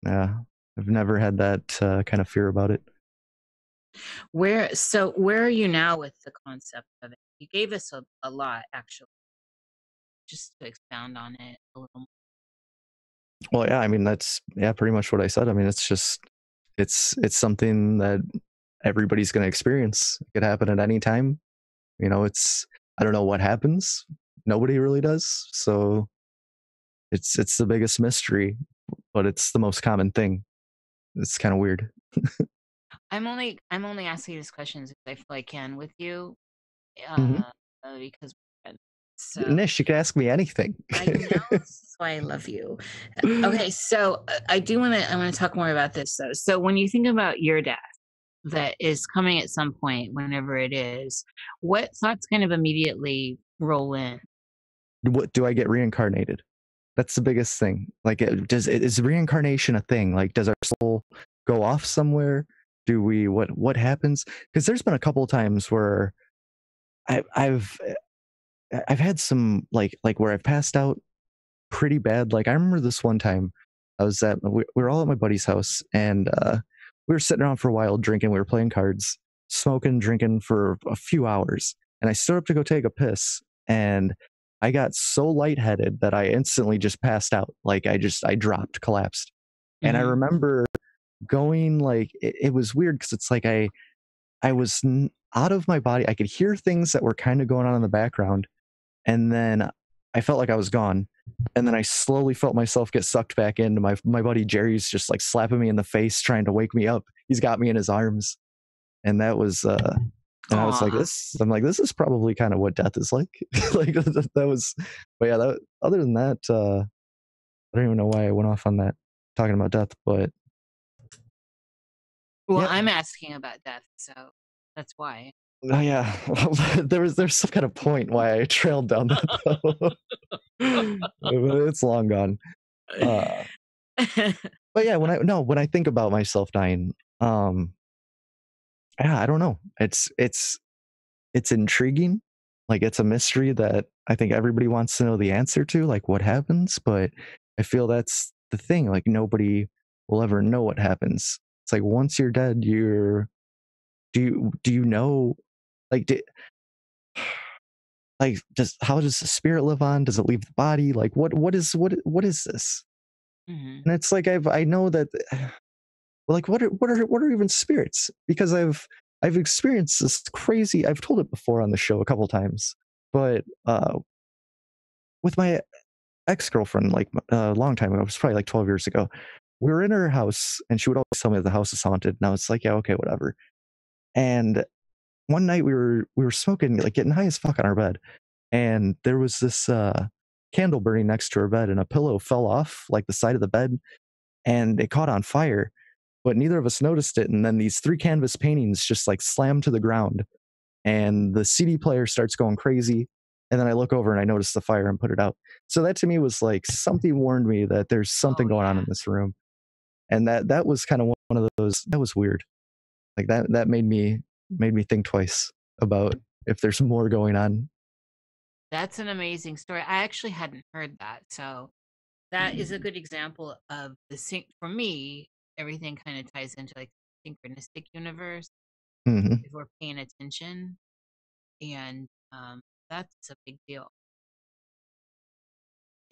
Yeah, I've never had that kind of fear about it. Where are you now with the concept of it? You gave us a lot, actually. Just to expound on it a little more. Well, yeah, I mean, that's pretty much what I said. I mean, it's just it's something that everybody's going to experience. It could happen at any time. You know, I don't know what happens. Nobody really does. So it's the biggest mystery, but it's the most common thing. It's kind of weird. I'm only asking these questions if I feel I can with you, because so Nish, you can ask me anything. I know, that's why I love you. Okay, so I want to talk more about this though. So when you think about your death that is coming at some point, whenever it is, what thoughts kind of immediately roll in? What do I get reincarnated? That's the biggest thing. Like, is reincarnation a thing? Like, does our soul go off somewhere? Do we, what happens? Because there's been a couple of times where I've had some like where I've passed out pretty bad. Like, I remember this one time we were all at my buddy's house, and we were sitting around for a while drinking. We were playing cards, smoking, drinking for a few hours, and I stood up to go take a piss, and I got so lightheaded that I instantly just passed out. Like, I dropped, collapsed. And I remember going, like, it was weird because it's like I was out of my body. I could hear things that were kind of going on in the background, and then I felt like I was gone. And then I slowly felt myself get sucked back into my buddy Jerry's just like slapping me in the face, trying to wake me up. He's got me in his arms. And that was and I was like, this is probably kind of what death is like. Like, that was, but yeah, other than that, I don't even know why I went off on that, talking about death, but. Well, yeah. I'm asking about death, so that's why. Oh yeah, there's some kind of point why I trailed down that though. It's long gone. But yeah, when I think about myself dying, yeah, I don't know. It's intriguing. Like, it's a mystery that I think everybody wants to know the answer to, like what happens, but I feel that's the thing. Like, nobody will ever know what happens. It's like, once you're dead, do you know, like, how does the spirit live on? Does it leave the body? Like, what is this? And it's like, I know that, like, what are even spirits? Because I've experienced this crazy, I've told it before on the show a couple times, but with my ex-girlfriend, like a long time ago, it was probably like 12 years ago, we were in her house and she would always tell me that the house is haunted, and I was like, yeah, okay, whatever. And one night we were smoking, like getting high as fuck on our bed, and there was this candle burning next to her bed, and a pillow fell off like the side of the bed and it caught on fire, but neither of us noticed it. And then these 3 canvas paintings just like slammed to the ground, and the CD player starts going crazy. And then I look over and I notice the fire and put it out. So that to me was like, something warned me that there's something going on in this room. And that was kind of one of those, that was weird. Like, that made me think twice about if there's more going on. That's an amazing story. I actually hadn't heard that. So that is a good example of for me, everything kind of ties into like synchronistic universe if we're paying attention. And that's a big deal.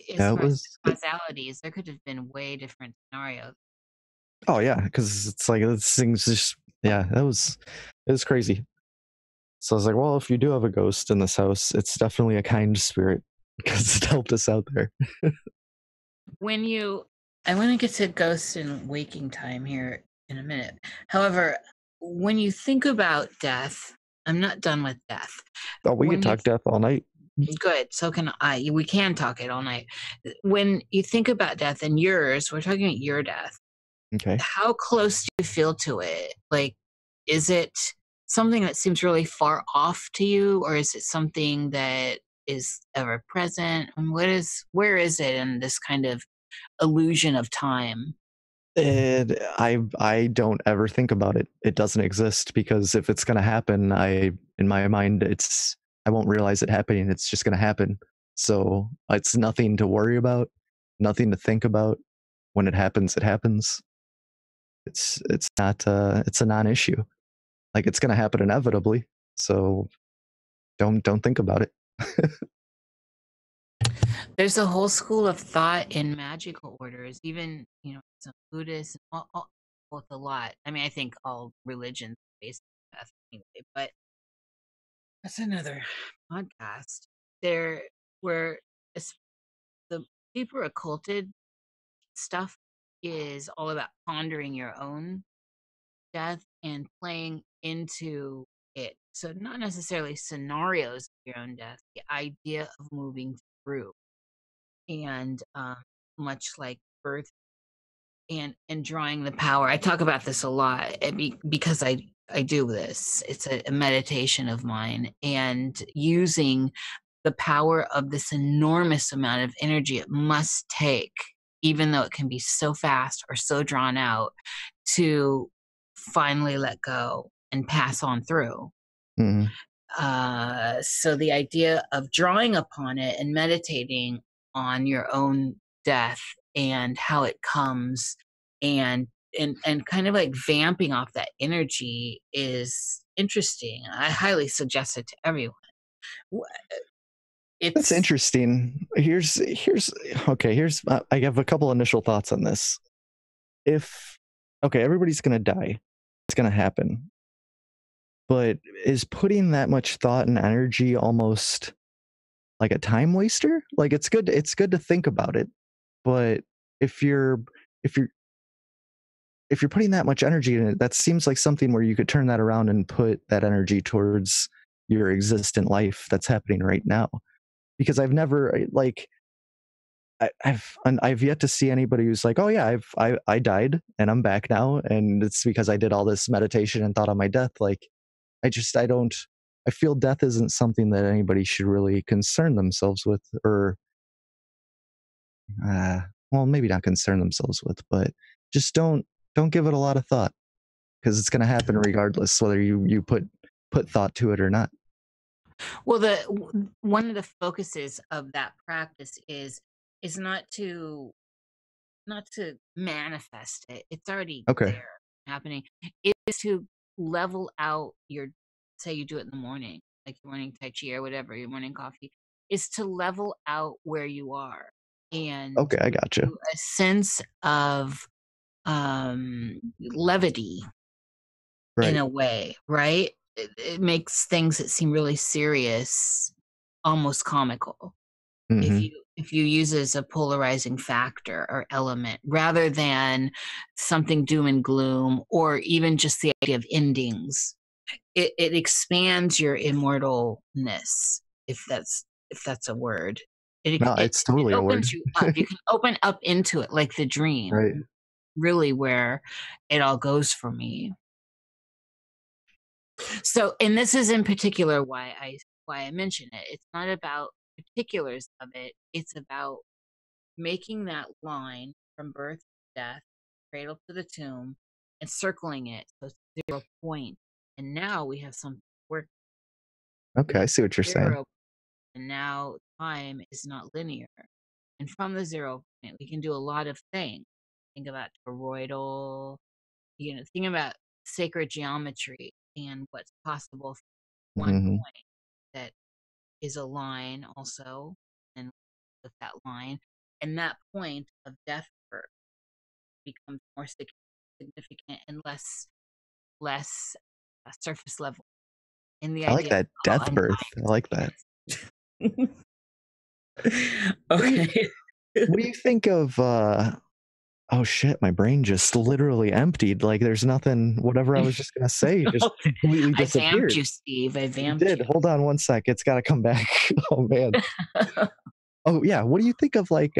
As far as causalities, there could have been way different scenarios. Oh yeah, because it's like, this thing's just, yeah, it was crazy. So I was like, well, if you do have a ghost in this house, it's definitely a kind spirit. because it helped us out there. I want to get to ghost and waking time here in a minute. However, when you think about death, I'm not done with death. Oh, we When could talk death all night. Good. So can I. We can talk it all night. When you think about death and yours, we're talking about your death. Okay. How close do you feel to it? Like, is it something that seems really far off to you, or is it something that is ever present? And where is it in this kind of illusion of time? And I don't ever think about it. It doesn't exist, because if it's gonna happen, in my mind I won't realize it happening. It's just gonna happen. So it's nothing to worry about, nothing to think about. When it happens, it happens. It's not it's a non-issue. Like, it's gonna happen inevitably. So don't think about it. There's a whole school of thought in magical orders, even some Buddhists, both a lot. I mean, I think all religions are based on death anyway, but that's another podcast. There, where the deeper occulted stuff is all about pondering your own death and playing into it. So not necessarily scenarios of your own death, the idea of moving through, and much like birth and drawing the power. I talk about this a lot because I do this. It's a meditation of mine, and using the power of this enormous amount of energy it must take, even though it can be so fast or so drawn out, to finally let go and pass on through. Mm-hmm. So the idea of drawing upon it and meditating on your own death and how it comes, and kind of like vamping off that energy is interesting. I highly suggest it to everyone. That's interesting. Here's okay. I have a couple initial thoughts on this. Everybody's gonna die. It's gonna happen. But is putting that much thought and energy almost like a time waster? Like, it's good to think about it, but if you're if you're if you're putting that much energy in it, that seems like something where you could turn that around and put that energy towards your existent life that's happening right now. Because I've never I've yet to see anybody who's like, oh yeah, I died and I'm back now, and it's because I did all this meditation and thought on my death. Like, I feel death isn't something that anybody should really concern themselves with, or well, maybe not concern themselves with, but just don't give it a lot of thought, because it's going to happen regardless, whether you put thought to it or not. Well, one of the focuses of that practice is not to manifest it. It's already there happening. It is to level out say you do it in the morning, like your morning tai chi or whatever, your morning coffee, is to level out where you are, and I gotcha. a sense of levity, in a way, right? It makes things that seem really serious almost comical. Mm-hmm. If you use it as a polarizing factor or element, rather than something doom and gloom, or even just the idea of endings. It expands your immortalness, if that's a word. No, it's totally a word. Opens you up. You can open up into it like the dream. Right. Really, where it all goes for me. So, and this is in particular why I mention it. It's not about particulars of it. It's about making that line from birth to death, cradle to the tomb, and circling it. So it's 0 point. And now we have something work. Okay, I see what you're saying. And now time is not linear. And from the 0 point, we can do a lot of things. Think about toroidal, think about sacred geometry and what's possible from one point that is a line also, and with that line. And that point of death becomes more significant and less surface level. In the I like idea that, death birth. I like that. Okay. What do you think of oh shit, my brain just literally emptied. Like there's nothing, whatever I was just gonna say just completely I vamped disappeared. you, Steve. I You vamped did. you. Hold on one sec. It's gotta come back. Oh man. Oh yeah. What do you think of like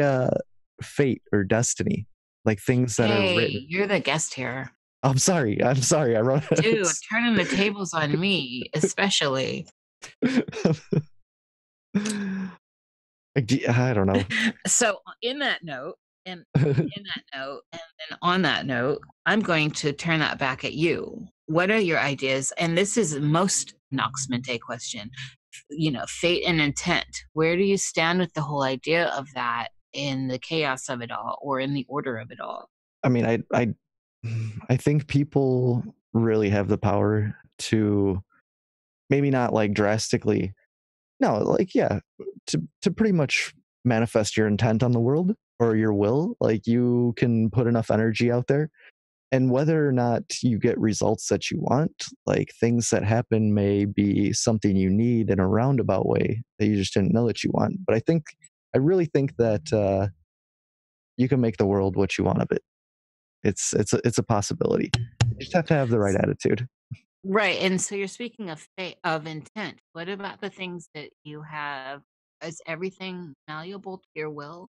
fate or destiny? Like things that are Hey, written. you're the guest here. I'm sorry. I'm sorry. I wrote Dude, turning the tables on me, especially. I don't know. So in that note, and then on that note, I'm going to turn that back at you. What are your ideas? And this is most Nox Mente question. Fate and intent. Where do you stand with the whole idea of that in the chaos of it all, or in the order of it all? I mean, I think people really have the power to maybe not like drastically. No, like yeah, to pretty much manifest your intent on the world or your will. Like you can put enough energy out there, and whether or not you get results that you want, like things that happen may be something you need in a roundabout way that you just didn't know that you want. But I really think that you can make the world what you want of it. It's a possibility. You just have to have the right attitude. Right. And so you're speaking of fate, of intent. What about the things that you have? Is everything malleable to your will?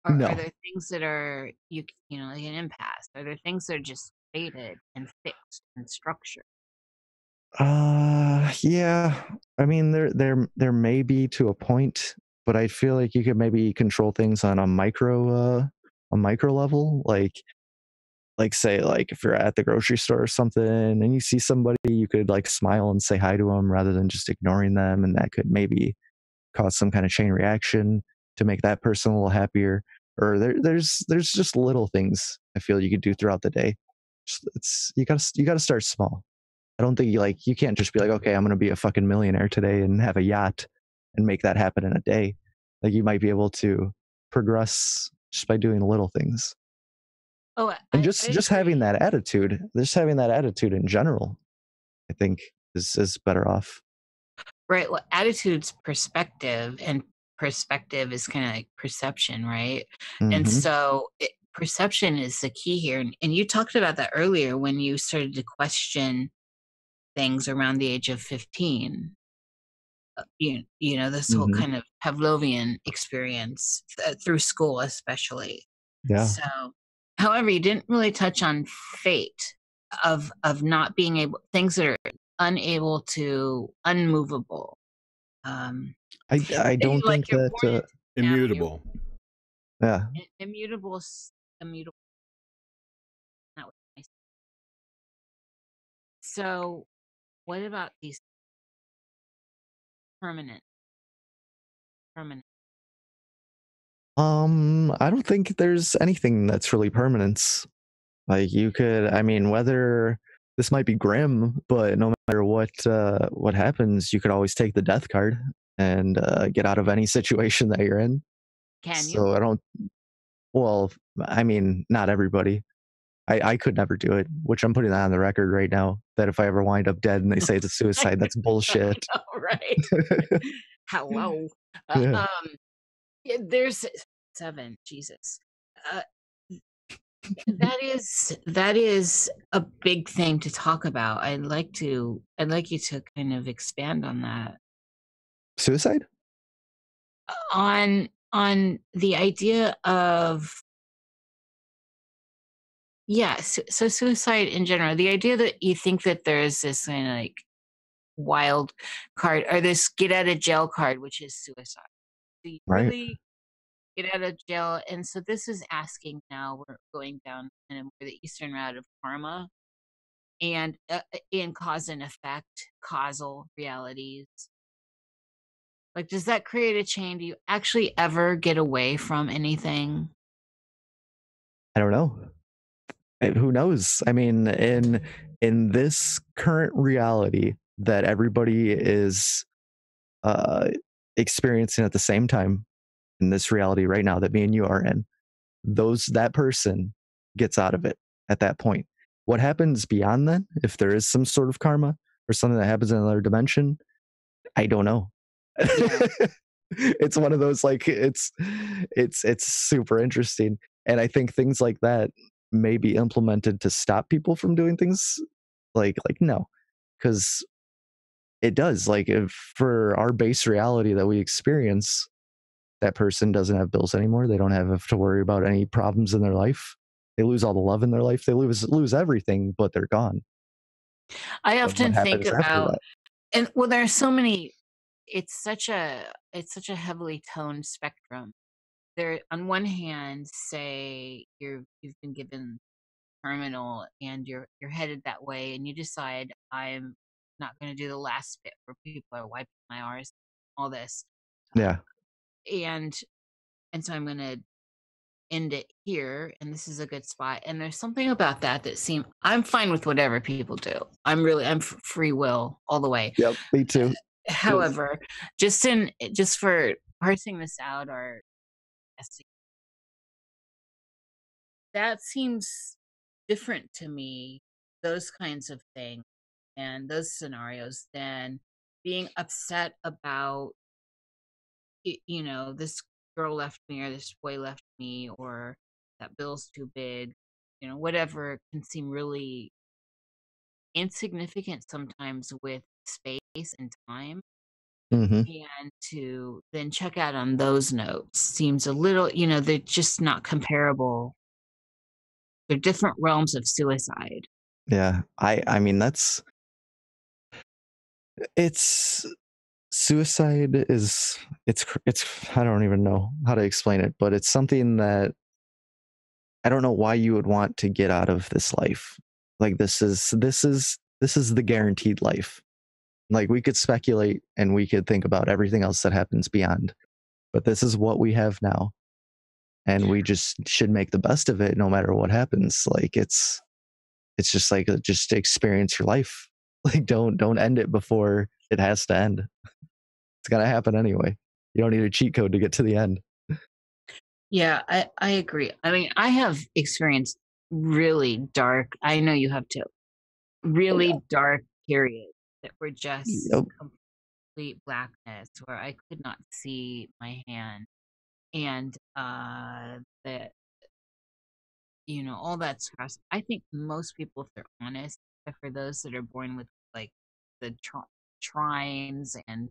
Or are No. there things that are like an impasse? Are there things that are just fated and fixed and structured? Yeah. I mean, there may be to a point, but I feel like you could maybe control things on a micro level, like say like if you're at the grocery store or something and you see somebody, you could like smile and say hi to them rather than just ignoring them, and that could maybe cause some kind of chain reaction to make that person a little happier. Or there's just little things I feel you could do throughout the day. It's you gotta start small. I don't think you can't just be like, okay, I'm gonna be a fucking millionaire today and have a yacht and make that happen in a day. Like you might be able to progress just by doing little things. Oh, And I just having agree. that attitude, just having that attitude in general, I think is better off. Right. Well, attitude's perspective, and perspective is kind of like perception, right? And Hmm. so perception is the key here. And you talked about that earlier when you started to question things around the age of 15. This whole Hmm. kind of Pavlovian experience through school, especially. Yeah. So, however, you didn't really touch on fate of not being able, things that are unable to, unmovable. Um, I don't like think you're that. born into now, you're Immutable. Yeah. immutable, immutable. Not what I said. So, what about these permanent, permanent? I don't think there's anything that's really permanence. Like you could, I mean, whether this might be grim, but no matter what happens, you could always take the death card and get out of any situation that you're in. Can you? So I don't. Well, I mean, not everybody. I could never do it, which I'm putting that on the record right now. That if I ever wind up dead and they say it's a suicide, that's I bullshit. know, right? Hello. Yeah. Yeah, there's seven. Jesus. Uh, that is a big thing to talk about. I'd like you to kind of expand on that. Suicide? On the idea of, yeah, so suicide in general, the idea that you think that there's this kind of like wild card, or this get out of jail card, which is suicide. Do you Right. really get out of jail? And so this is asking, now we're going down kind of more the eastern route of karma and in cause and effect, causal realities. Like, does that create a chain? Do you actually ever get away from anything? I don't know. Who knows? I mean, in this current reality that everybody is uh, experiencing at the same time, in this reality right now that me and you are in, that person gets out of it at that point. What happens beyond then, if there is some sort of karma or something that happens in another dimension, I don't know. Yeah. It's one of those, like, it's super interesting, and I think things like that may be implemented to stop people from doing things like no, because it does, like, if for our base reality that we experience, that person doesn't have bills anymore, they don't have to worry about any problems in their life, they lose all the love in their life, they lose everything, but they're gone. I And what often think happens after about, that? and well, there are so many. It's such a heavily toned spectrum. There, on one hand, say you've been given terminal and you're headed that way, and you decide I'm not going to do the last bit where people are wiping my arse, all this, Yeah. and so I'm going to end it here, and this is a good spot. And there's something about that I'm fine with whatever people do. I'm free will all the way. Yep, me too. However, just for parsing this out, or that seems different to me, those kinds of things and those scenarios, than being upset about this girl left me, or this boy left me, or that bill's too big, whatever can seem really insignificant sometimes with space and time. Hmm. And to then check out on those notes seems a little, they're just not comparable. They're different realms of suicide. Yeah, I mean, it's suicide is it's I don't even know how to explain it, but it's something that I don't know why you would want to get out of this life. Like, this is the guaranteed life. Like, we could speculate and we could think about everything else that happens beyond, but this is what we have now, and we just should make the best of it no matter what happens. Like, it's just like, just experience your life. Like, don't end it before it has to end. It's gonna happen anyway. You don't need a cheat code to get to the end. Yeah, I agree. I mean, I have experienced really dark, I know you have too, Oh yeah. really dark periods that were just Yep. complete blackness, where I could not see my hand. And that, all that stress. I think most people, if they're honest, except for those that are born with like the trines and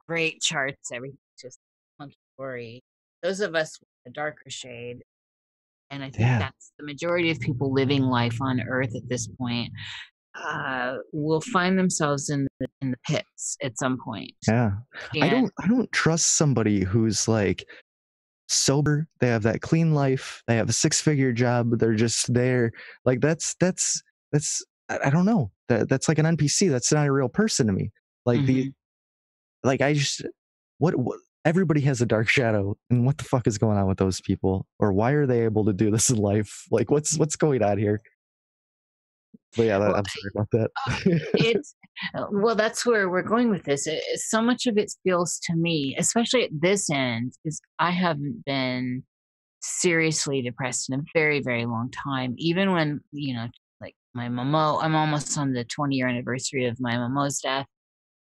great charts, everything's just hunky dory. Those of us with the darker shade, and I think Yeah. that's the majority of people living life on Earth at this point, will find themselves in the pits at some point. Yeah. And I don't trust somebody who's like sober, they have that clean life, they have a six-figure job, they're just there. Like, that's I don't know. That's like an NPC. That's not a real person to me. Like, the mhm. like I just what everybody has a dark shadow, and what the fuck is going on with those people? Or why are they able to do this in life? Like, what's going on here? But yeah, Well, I'm sorry about that. it's well, that's where we're going with this. So much of it feels to me, especially at this end, is I haven't been seriously depressed in a very, very long time. Even when, like my mamo, I'm almost on the 20-year anniversary of my mamo's death,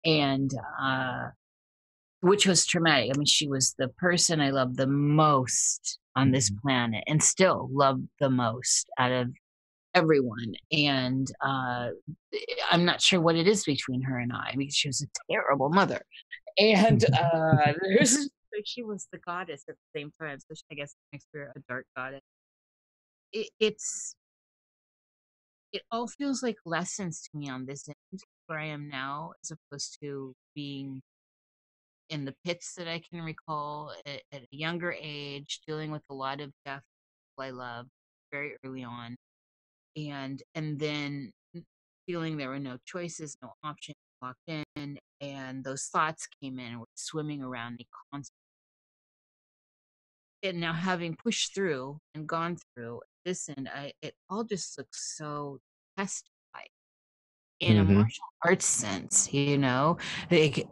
and which was traumatic. I mean, she was the person I loved the most on this planet, and still love the most out of everyone. And I'm not sure what it is between her and I, because she was a terrible mother. And there's she was the goddess at the same time. So I guess it makes her a dark goddess. It's it all feels like lessons to me on this end, where I am now, as opposed to being in the pits that I can recall at a younger age, dealing with a lot of death I love very early on, and then feeling there were no choices, no options, locked in, and those thoughts came in and were swimming around me constantly. And now, having pushed through and gone through this end, it all just looks so testified in a Hmm. martial arts sense, They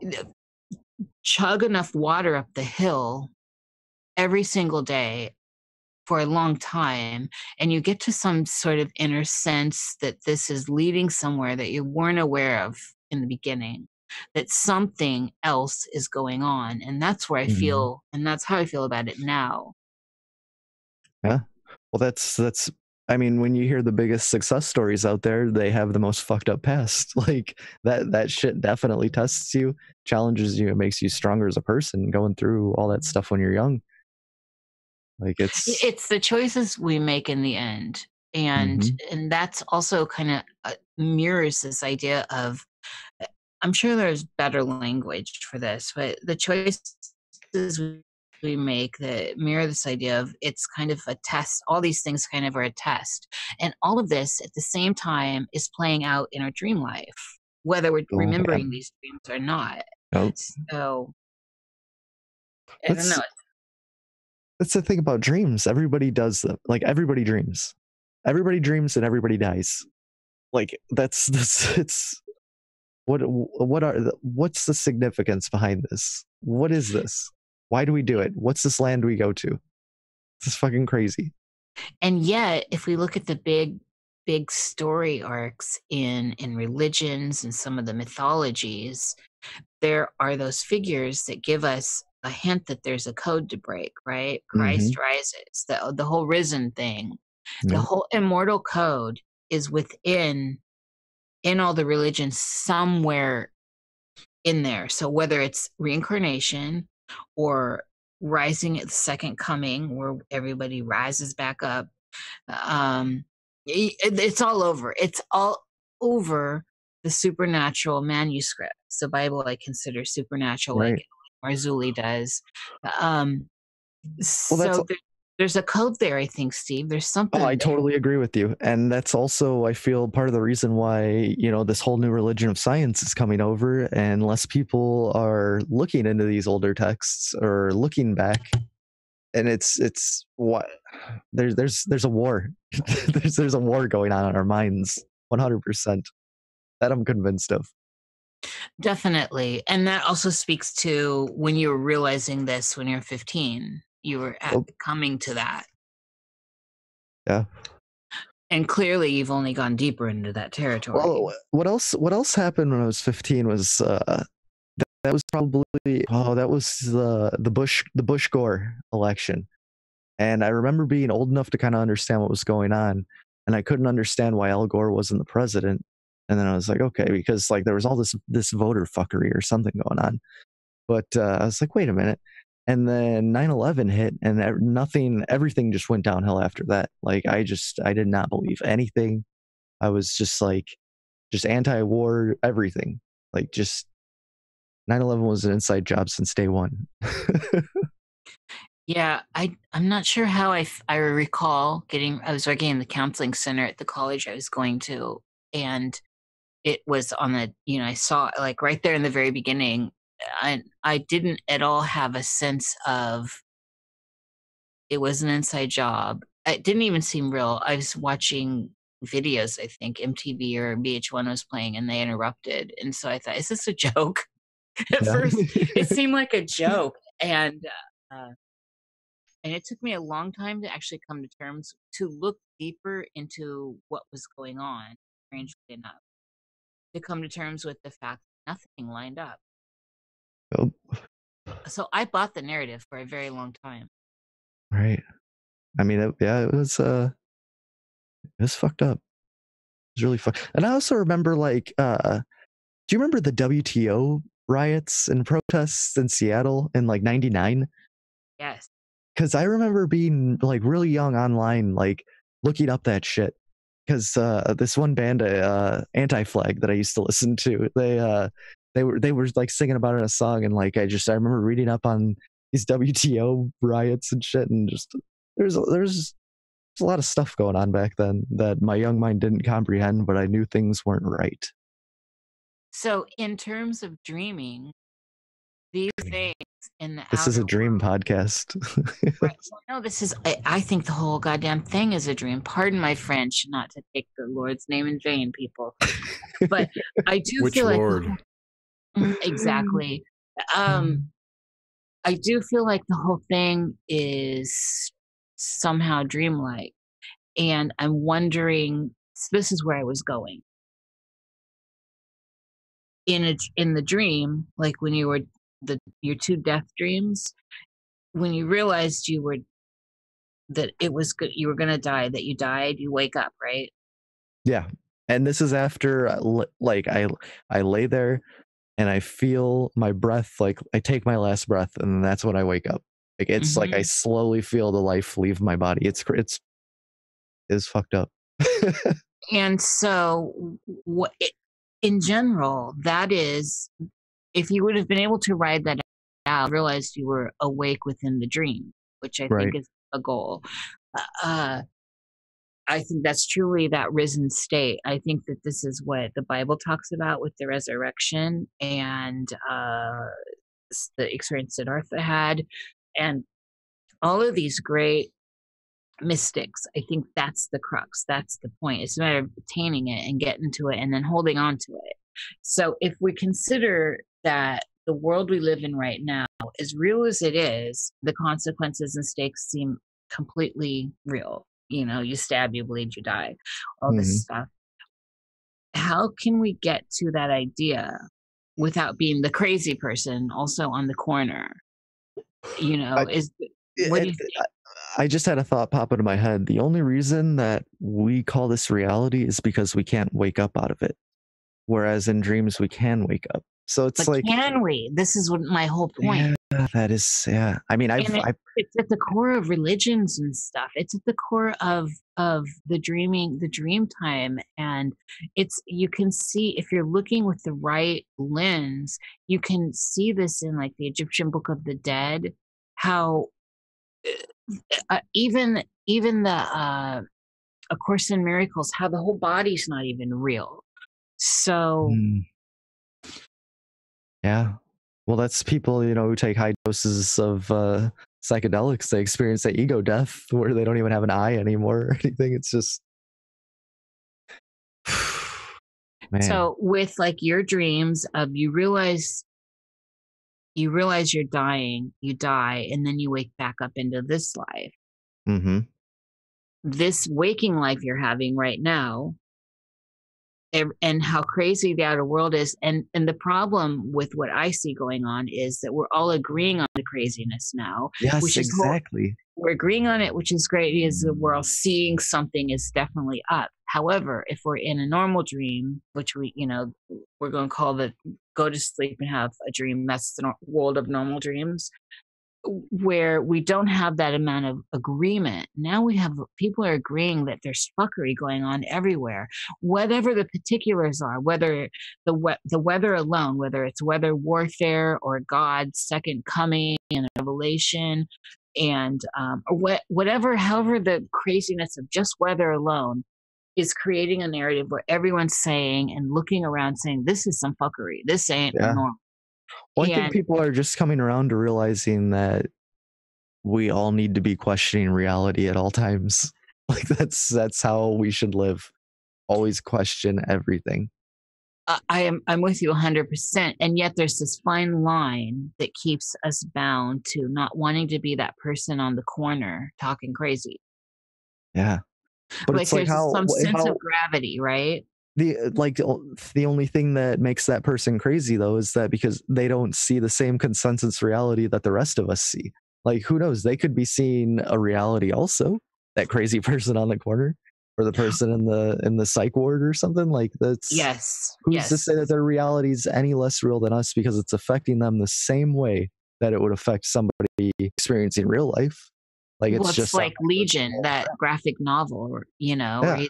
chug enough water up the hill every single day for a long time, and you get to some sort of inner sense that this is leading somewhere that you weren't aware of in the beginning. that something else is going on. And that's where I feel, and that's how I feel about it now. Yeah. Well, that's. I mean, when you hear the biggest success stories out there, they have the most fucked up past. Like that shit definitely tests you, challenges you, it makes you stronger as a person. Going through all that stuff when you're young, like it's the choices we make in the end, and that's also kind of mirrors this idea of, I'm sure there's better language for this, but the choices we make that mirror this idea of, it's kind of a test. All these things kind of are a test. And all of this at the same time is playing out in our dream life, whether we're remembering these dreams or not. So, I don't know. That's the thing about dreams. Everybody does them. Like everybody dreams. Everybody dreams and everybody dies. Like that's it's what's the significance behind this? What is this? Why do we do it? What's this land we go to? This is fucking crazy. And yet, if we look at the big story arcs in religions and some of the mythologies, there are those figures that give us a hint that there's a code to break, right? Christ rises, the whole risen thing. The whole immortal code is within all the religions somewhere in there. So whether it's reincarnation or rising at the second coming, where everybody rises back up, it's all over. It's all over the supernatural manuscripts. The Bible I consider supernatural, like Marzulli does. So there's a code there, I think, Steve. There's something. Oh, I totally agree with you. And that's also, I feel, part of the reason why, this whole new religion of science is coming over, and less people are looking into these older texts or looking back. And it's what there's a war. there's a war going on in our minds, 100%. That I'm convinced of. Definitely. And that also speaks to when you were realizing this when you're 15. You were coming to that. Yeah. And clearly you've only gone deeper into that territory. Well, what else happened when I was 15 was that was probably that was the Bush Gore election. And I remember being old enough to kind of understand what was going on, and I couldn't understand why Al Gore wasn't the president. And then I was like, okay, because like there was all this voter fuckery or something going on. But I was like, wait a minute. And then 9/11 hit, and everything just went downhill after that. Like I did not believe anything. I was just anti-war, everything. Like just 9/11 was an inside job since day one. Yeah, I'm not sure how I recall I was working in the counseling center at the college I was going to, and it was on the, I saw like right there in the very beginning. I didn't at all have a sense of it was an inside job. It didn't even seem real. I was watching videos, I think MTV or VH1 was playing, and they interrupted. And so I thought, is this a joke? At first, it seemed like a joke. And it took me a long time to actually come to terms, to look deeper into what was going on, strangely enough, to come to terms with the fact that nothing lined up. Oh. So I bought the narrative for a very long time. Right. I mean, it was fucked up. It was really fucked. And I also remember, like, do you remember the WTO riots and protests in Seattle in like '99? Yes. Because I remember being like really young online, like looking up that shit. Because this one band, Anti-Flag, that I used to listen to, they were like singing about it in a song, and like I remember reading up on these WTO riots and shit, and just there's a lot of stuff going on back then that my young mind didn't comprehend, but I knew things weren't right. So in terms of dreaming, these things in the This is a dream podcast. Right. Well, no, this is, I think the whole goddamn thing is a dream. Pardon my French, not to take the Lord's name in vain, people. But I do Which feel Lord? like exactly. I do feel like the whole thing is somehow dreamlike. And I'm wondering, so this is where I was going. in the dream, like when you were your two death dreams, when you realized that it was good, you were going to die, that you died, you wake up, right? Yeah. And this is after like I lay there and I feel my breath, like I take my last breath, and that's when I wake up. Like it's like I slowly feel the life leave my body. It's fucked up. And so in general, that is, if you would have been able to ride that out, realized you were awake within the dream, which I think is a goal. I think that's truly that risen state. I think that this is what the Bible talks about with the resurrection and the experience that Arthur had, and all of these great mystics. I think that's the crux. That's the point. It's a matter of attaining it and getting to it and then holding on to it. So if we consider that the world we live in right now, as real as it is, the consequences and stakes seem completely real. You know, you stab, you bleed, you die, all this stuff. How can we get to that idea without being the crazy person also on the corner? You know, what do you think? I just had a thought pop into my head. The only reason that we call this reality is because we can't wake up out of it. Whereas in dreams, we can wake up. So it's but can we? This is what my whole point. Yeah, that is, yeah. I mean, it's at the core of religions and stuff. It's at the core of the dream time. And you can see, if you're looking with the right lens, you can see this in like the Egyptian Book of the Dead, how even the A Course in Miracles, how the whole body's not even real. So yeah, well, that's people, you know, who take high doses of psychedelics. They experience that ego death where they don't even have an eye anymore or anything. It's just man. So with like your dreams of you realize you're dying, you die, and then you wake back up into this life. This waking life you're having right now, and how crazy the outer world is. And the problem with what I see going on is that we're all agreeing on the craziness now. Yes, which exactly. We're agreeing on it, which is great, is that we're all seeing something is definitely up. However, if we're in a normal dream, which we're going to call go to sleep and have a dream, that's the world of normal dreams, where we don't have that amount of agreement. Now people are agreeing that there's fuckery going on everywhere, whatever the particulars are, whether the weather alone, whether it's weather warfare or God's second coming and a revelation, and however the craziness of just weather alone is creating a narrative where everyone's saying and looking around saying, this is some fuckery. This ain't normal. Well, I think people are just coming around to realizing that we all need to be questioning reality at all times. Like that's how we should live. Always question everything. I'm with you 100%. And yet there's this fine line that keeps us bound to not wanting to be that person on the corner talking crazy. Yeah. But like it's like there's some sense of gravity, right? The only thing that makes that person crazy though is that because they don't see the same consensus reality that the rest of us see. Like, who knows? They could be seeing a reality also. That crazy person on the corner, or the person in the psych ward or something. Like that's Who's to say that their reality is any less real than us because it's affecting them the same way that it would affect somebody experiencing real life. Like it's just like Legion, that graphic novel, right?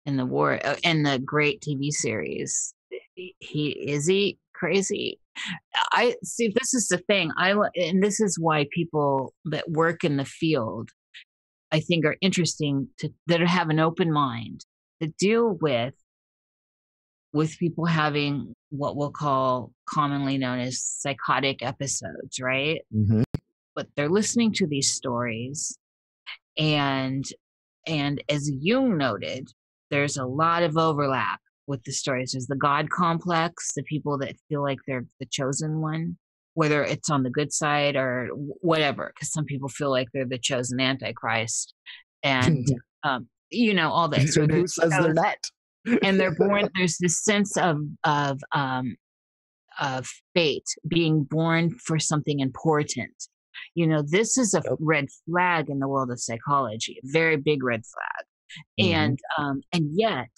In the war, in the great TV series. He crazy. I see. This is the thing. And this is why people that work in the field, I think, are interesting that have an open mind to deal with people having what we'll call commonly known as psychotic episodes, right? But they're listening to these stories, and as Jung noted, there's a lot of overlap with the stories. There's the God complex, the people that feel like they're the chosen one, whether it's on the good side or whatever, because some people feel like they're the chosen Antichrist. And, all this. Who says they're not? and they're born. There's this sense of fate, being born for something important. This is a Yep. red flag in the world of psychology, a very big red flag. Hmm. And yet,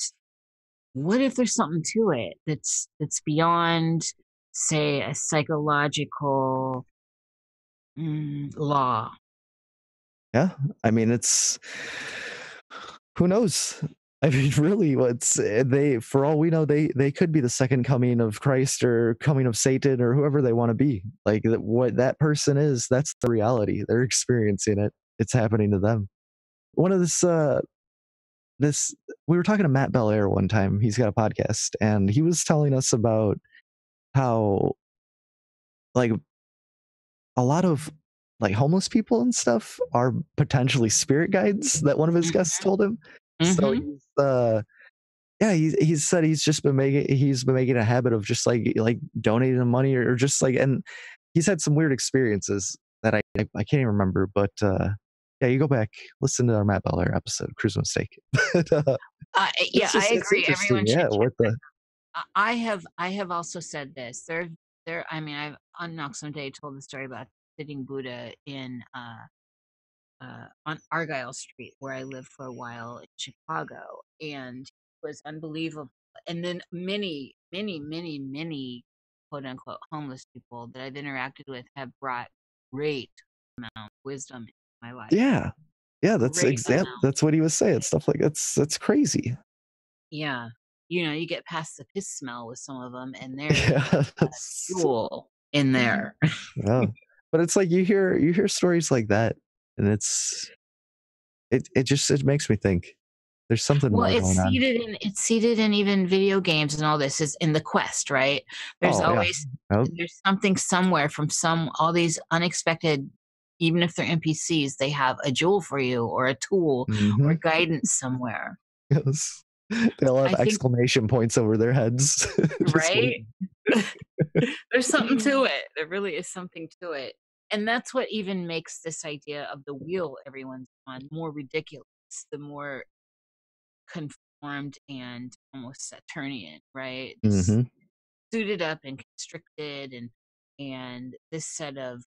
what if there's something to it that's beyond, say, a psychological law? Yeah, I mean, it's who knows. I mean, really, what's they for all we know, they could be the second coming of Christ or coming of Satan or whoever they want to be. Like what that person is, that's the reality. They're experiencing it. It's happening to them. One of this we were talking to Matt Belair one time. He's got a podcast, and he was telling us about how like a lot of like homeless people and stuff are potentially spirit guides that one of his guests told him. So Mm-hmm. he's yeah, he's said he's been making a habit of just like donating the money or just like, and he's had some weird experiences that I can't even remember, but yeah, you go back, listen to our Matt Belair episode, Cruise Mistake. But, Yeah, I it's agree. interesting, Everyone should yeah. check. What the I have also said this. I mean, I've on Nox Mente told the story about sitting Buddha on Argyle Street, where I lived for a while in Chicago, and it was unbelievable. And then many, many, many, many quote unquote homeless people that I've interacted with have brought great amount of wisdom into my life. yeah, Great amount. that's what he was saying. Stuff like that's crazy. Yeah. You get past the piss smell with some of them, and Yeah, fuel in there. yeah. But it's like you hear stories like that, and it makes me think there's something Well, more going on. it's seated in even video games, and all this is in the quest, right? There's Oh yeah. always Yep. there's something somewhere from all these unexpected, even if they're NPCs, they have a jewel for you or a tool or Mhm. guidance somewhere. Yes. They all have I think, exclamation points over their heads. Just right? waiting. There's something to it. There really is something to it. And that's what even makes this idea of the wheel everyone's on more ridiculous, the more conformed and almost Saturnian, right? This Mhm. suited up and constricted, and this set of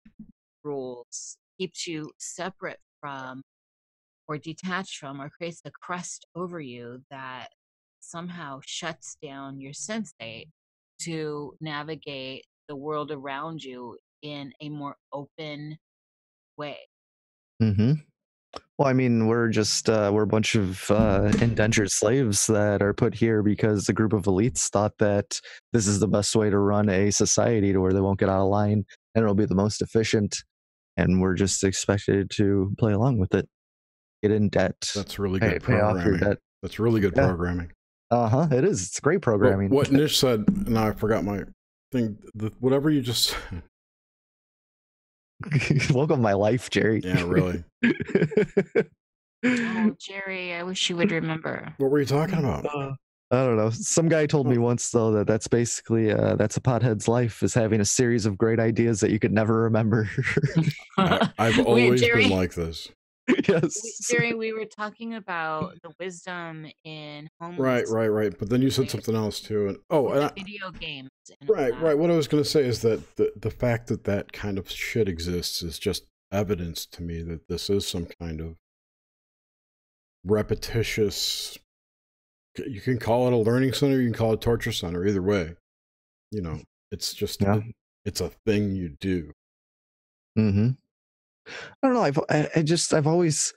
rules keeps you separate from or detached from or creates a crust over you that somehow shuts down your sensate to navigate the world around you in a more open way. Mhm. Well, I mean, we're a bunch of indentured slaves that are put here because a group of elites thought that this is the best way to run a society to where they won't get out of line and it'll be the most efficient, and we're just expected to play along with it, get in debt, That's really good pay off your programming. debt. That's really good Yeah. programming. It is. It's great But programming. what Nish said, now I forgot my thing. Whatever you just Welcome to my life, Jerry. yeah, really. Oh, Jerry, I wish you would remember. What were you talking about? I don't know. Some guy told me once though that that's basically that's a pothead's life, is having a series of great ideas that you could never remember. I've always been like this. Yes. Jerry, we were talking about the wisdom in homeless. Right. But then you said something else too, and video games. And right. What I was going to say is that the fact that kind of shit exists is just evidence to me that this is some kind of repetitious. You can call it a learning center, you can call it a torture center. Either way, it's just it's a thing you do. Mm-hmm. I don't know. I've always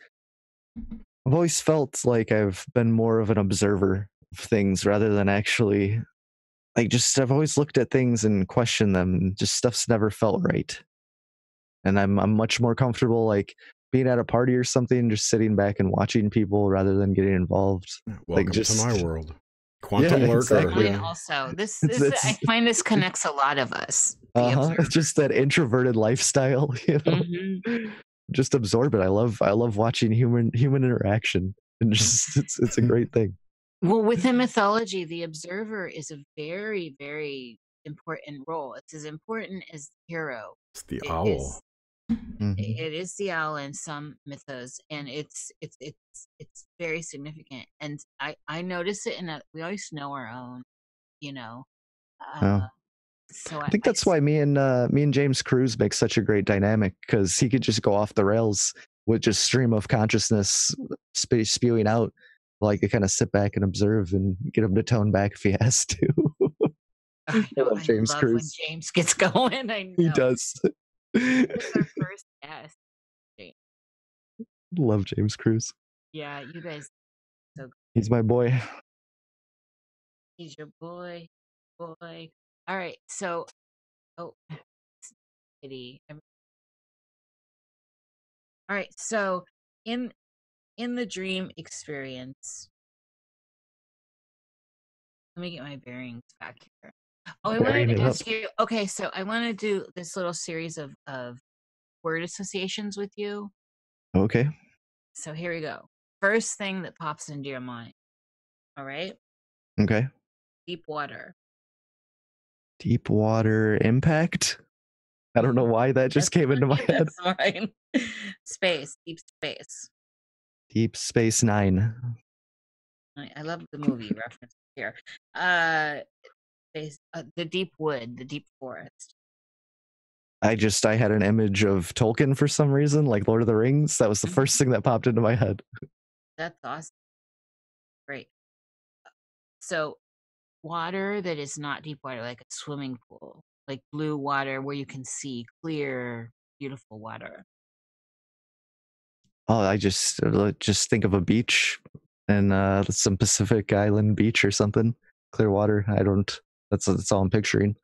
felt like I've been more of an observer of things rather than actually I've always looked at things and questioned them. Just stuff's never felt right, and I'm much more comfortable like being at a party or something, just sitting back and watching people rather than getting involved. Welcome to my world. Quantum lurker. Exactly. Mine also. This I find this connects a lot of us. It's just that introverted lifestyle, Mm-hmm. Just absorb it. I love watching human interaction, and just it's a great thing. Well, within mythology, the observer is a very, very important role. It's as important as the hero. It's the owl. It is the owl in some mythos, and it's very significant. And I notice it in we always know our own, you know. Oh. So I think that's why me and James Cruz make such a great dynamic, because he could just go off the rails with just stream of consciousness spewing out. Like, I kind of sit back and observe and get him to tone back if he has to. I know. love I James love Cruz. when James gets going. I know. He does. It's our first guest. Love James Cruz. Yeah, you guys. So He's my boy. he's your boy. Boy. All right. So, oh, pity. All right. So, in the dream experience, let me get my bearings back here. Oh, I wanted to ask you. Okay, so I want to do this little series of word associations with you. Okay. So here we go. First thing that pops into your mind. All right. Okay. Deep water. Deep water impact. I don't know why that just came into my head. That's fine. Space. Deep space. Deep Space Nine. I love the movie reference here. Space, the deep wood, the deep forest. I had an image of Tolkien for some reason, like Lord of the Rings. That was the first thing that popped into my head. That's awesome. Great. So, water that is not deep water, like a swimming pool, like blue water where you can see clear, beautiful water. Oh, I just think of a beach and some Pacific Island beach or something. Clear water. That's all I'm picturing.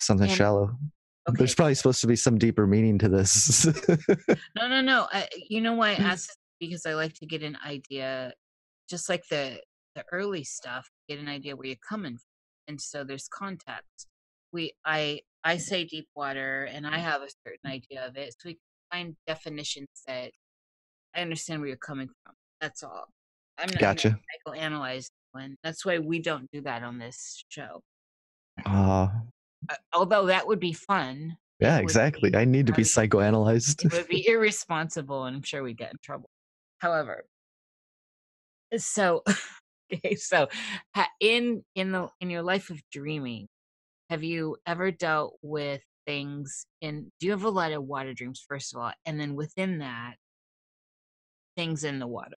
Something shallow. Okay. There's probably supposed to be some deeper meaning to this. No. You know why I asked this? Because I like to get an idea, just like the early stuff, get an idea where you're coming from. And so there's context. I say deep water and I have a certain idea of it. So we can find definitions that I understand where you're coming from. That's all. I'm not Gotcha. psychoanalyze one. That's why we don't do that on this show. Although that would be fun. Yeah, exactly. I need to be psychoanalyzed. It would be irresponsible, and I'm sure we'd get in trouble. However, so okay, so in your life of dreaming, have you ever dealt with things do you have a lot of water dreams, first of all, and then within that, things in the water?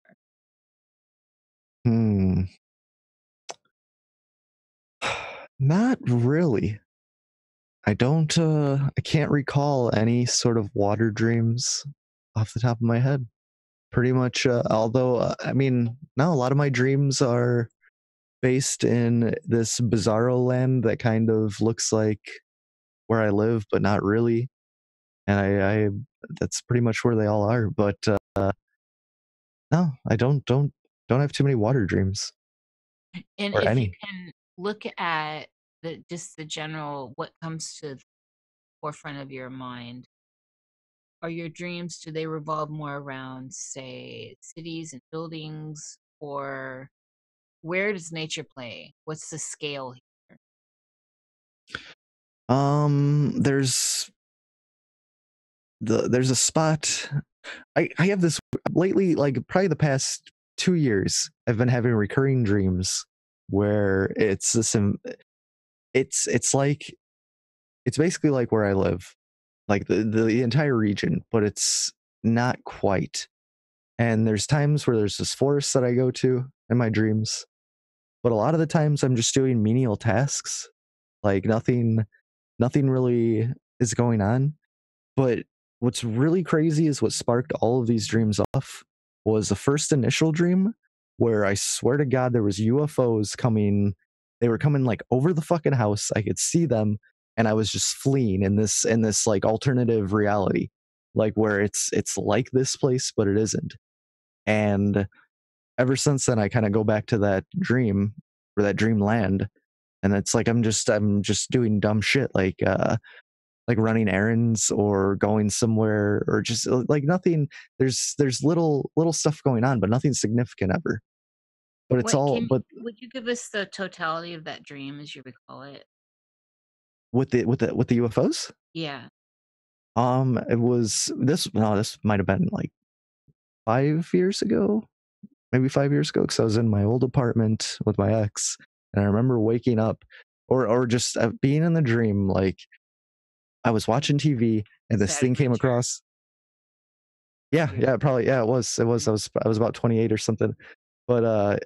Not really. I can't recall any sort of water dreams off the top of my head. Pretty much, although, I mean, no, a lot of my dreams are based in this bizarro land that kind of looks like where I live, but not really. And I that's pretty much where they all are. But no, I don't have too many water dreams. And or if any. you can look at just the general, what comes to the forefront of your mind, are your dreams, do they revolve more around, say, cities and buildings, or where does nature play? What's the scale here? There's a spot. I have this lately, like probably the past 2 years, I've been having recurring dreams where it's basically like where I live, like the entire region, but it's not quite. And there's times where there's this forest that I go to in my dreams, but a lot of the times I'm just doing menial tasks, like nothing really is going on. But what's really crazy is what sparked all of these dreams off was the first initial dream where I swear to God there was UFOs coming. They were coming like over the fucking house. I could see them, and I was just fleeing in this like alternative reality, like where it's like this place but it isn't. And ever since then, I kind of go back to that dream or that dreamland, and it's like I'm just doing dumb shit like running errands or going somewhere or just like nothing. There's little stuff going on, but nothing significant ever. But it's would you give us the totality of that dream as you recall it? With the UFOs? Yeah. It was this. No, this might have been like 5 years ago, maybe 5 years ago, because I was in my old apartment with my ex, and I remember waking up, or just being in the dream. Like I was watching TV, and this Sad thing came creature. across. Yeah, probably. Yeah, it was. I was about 28 or something, but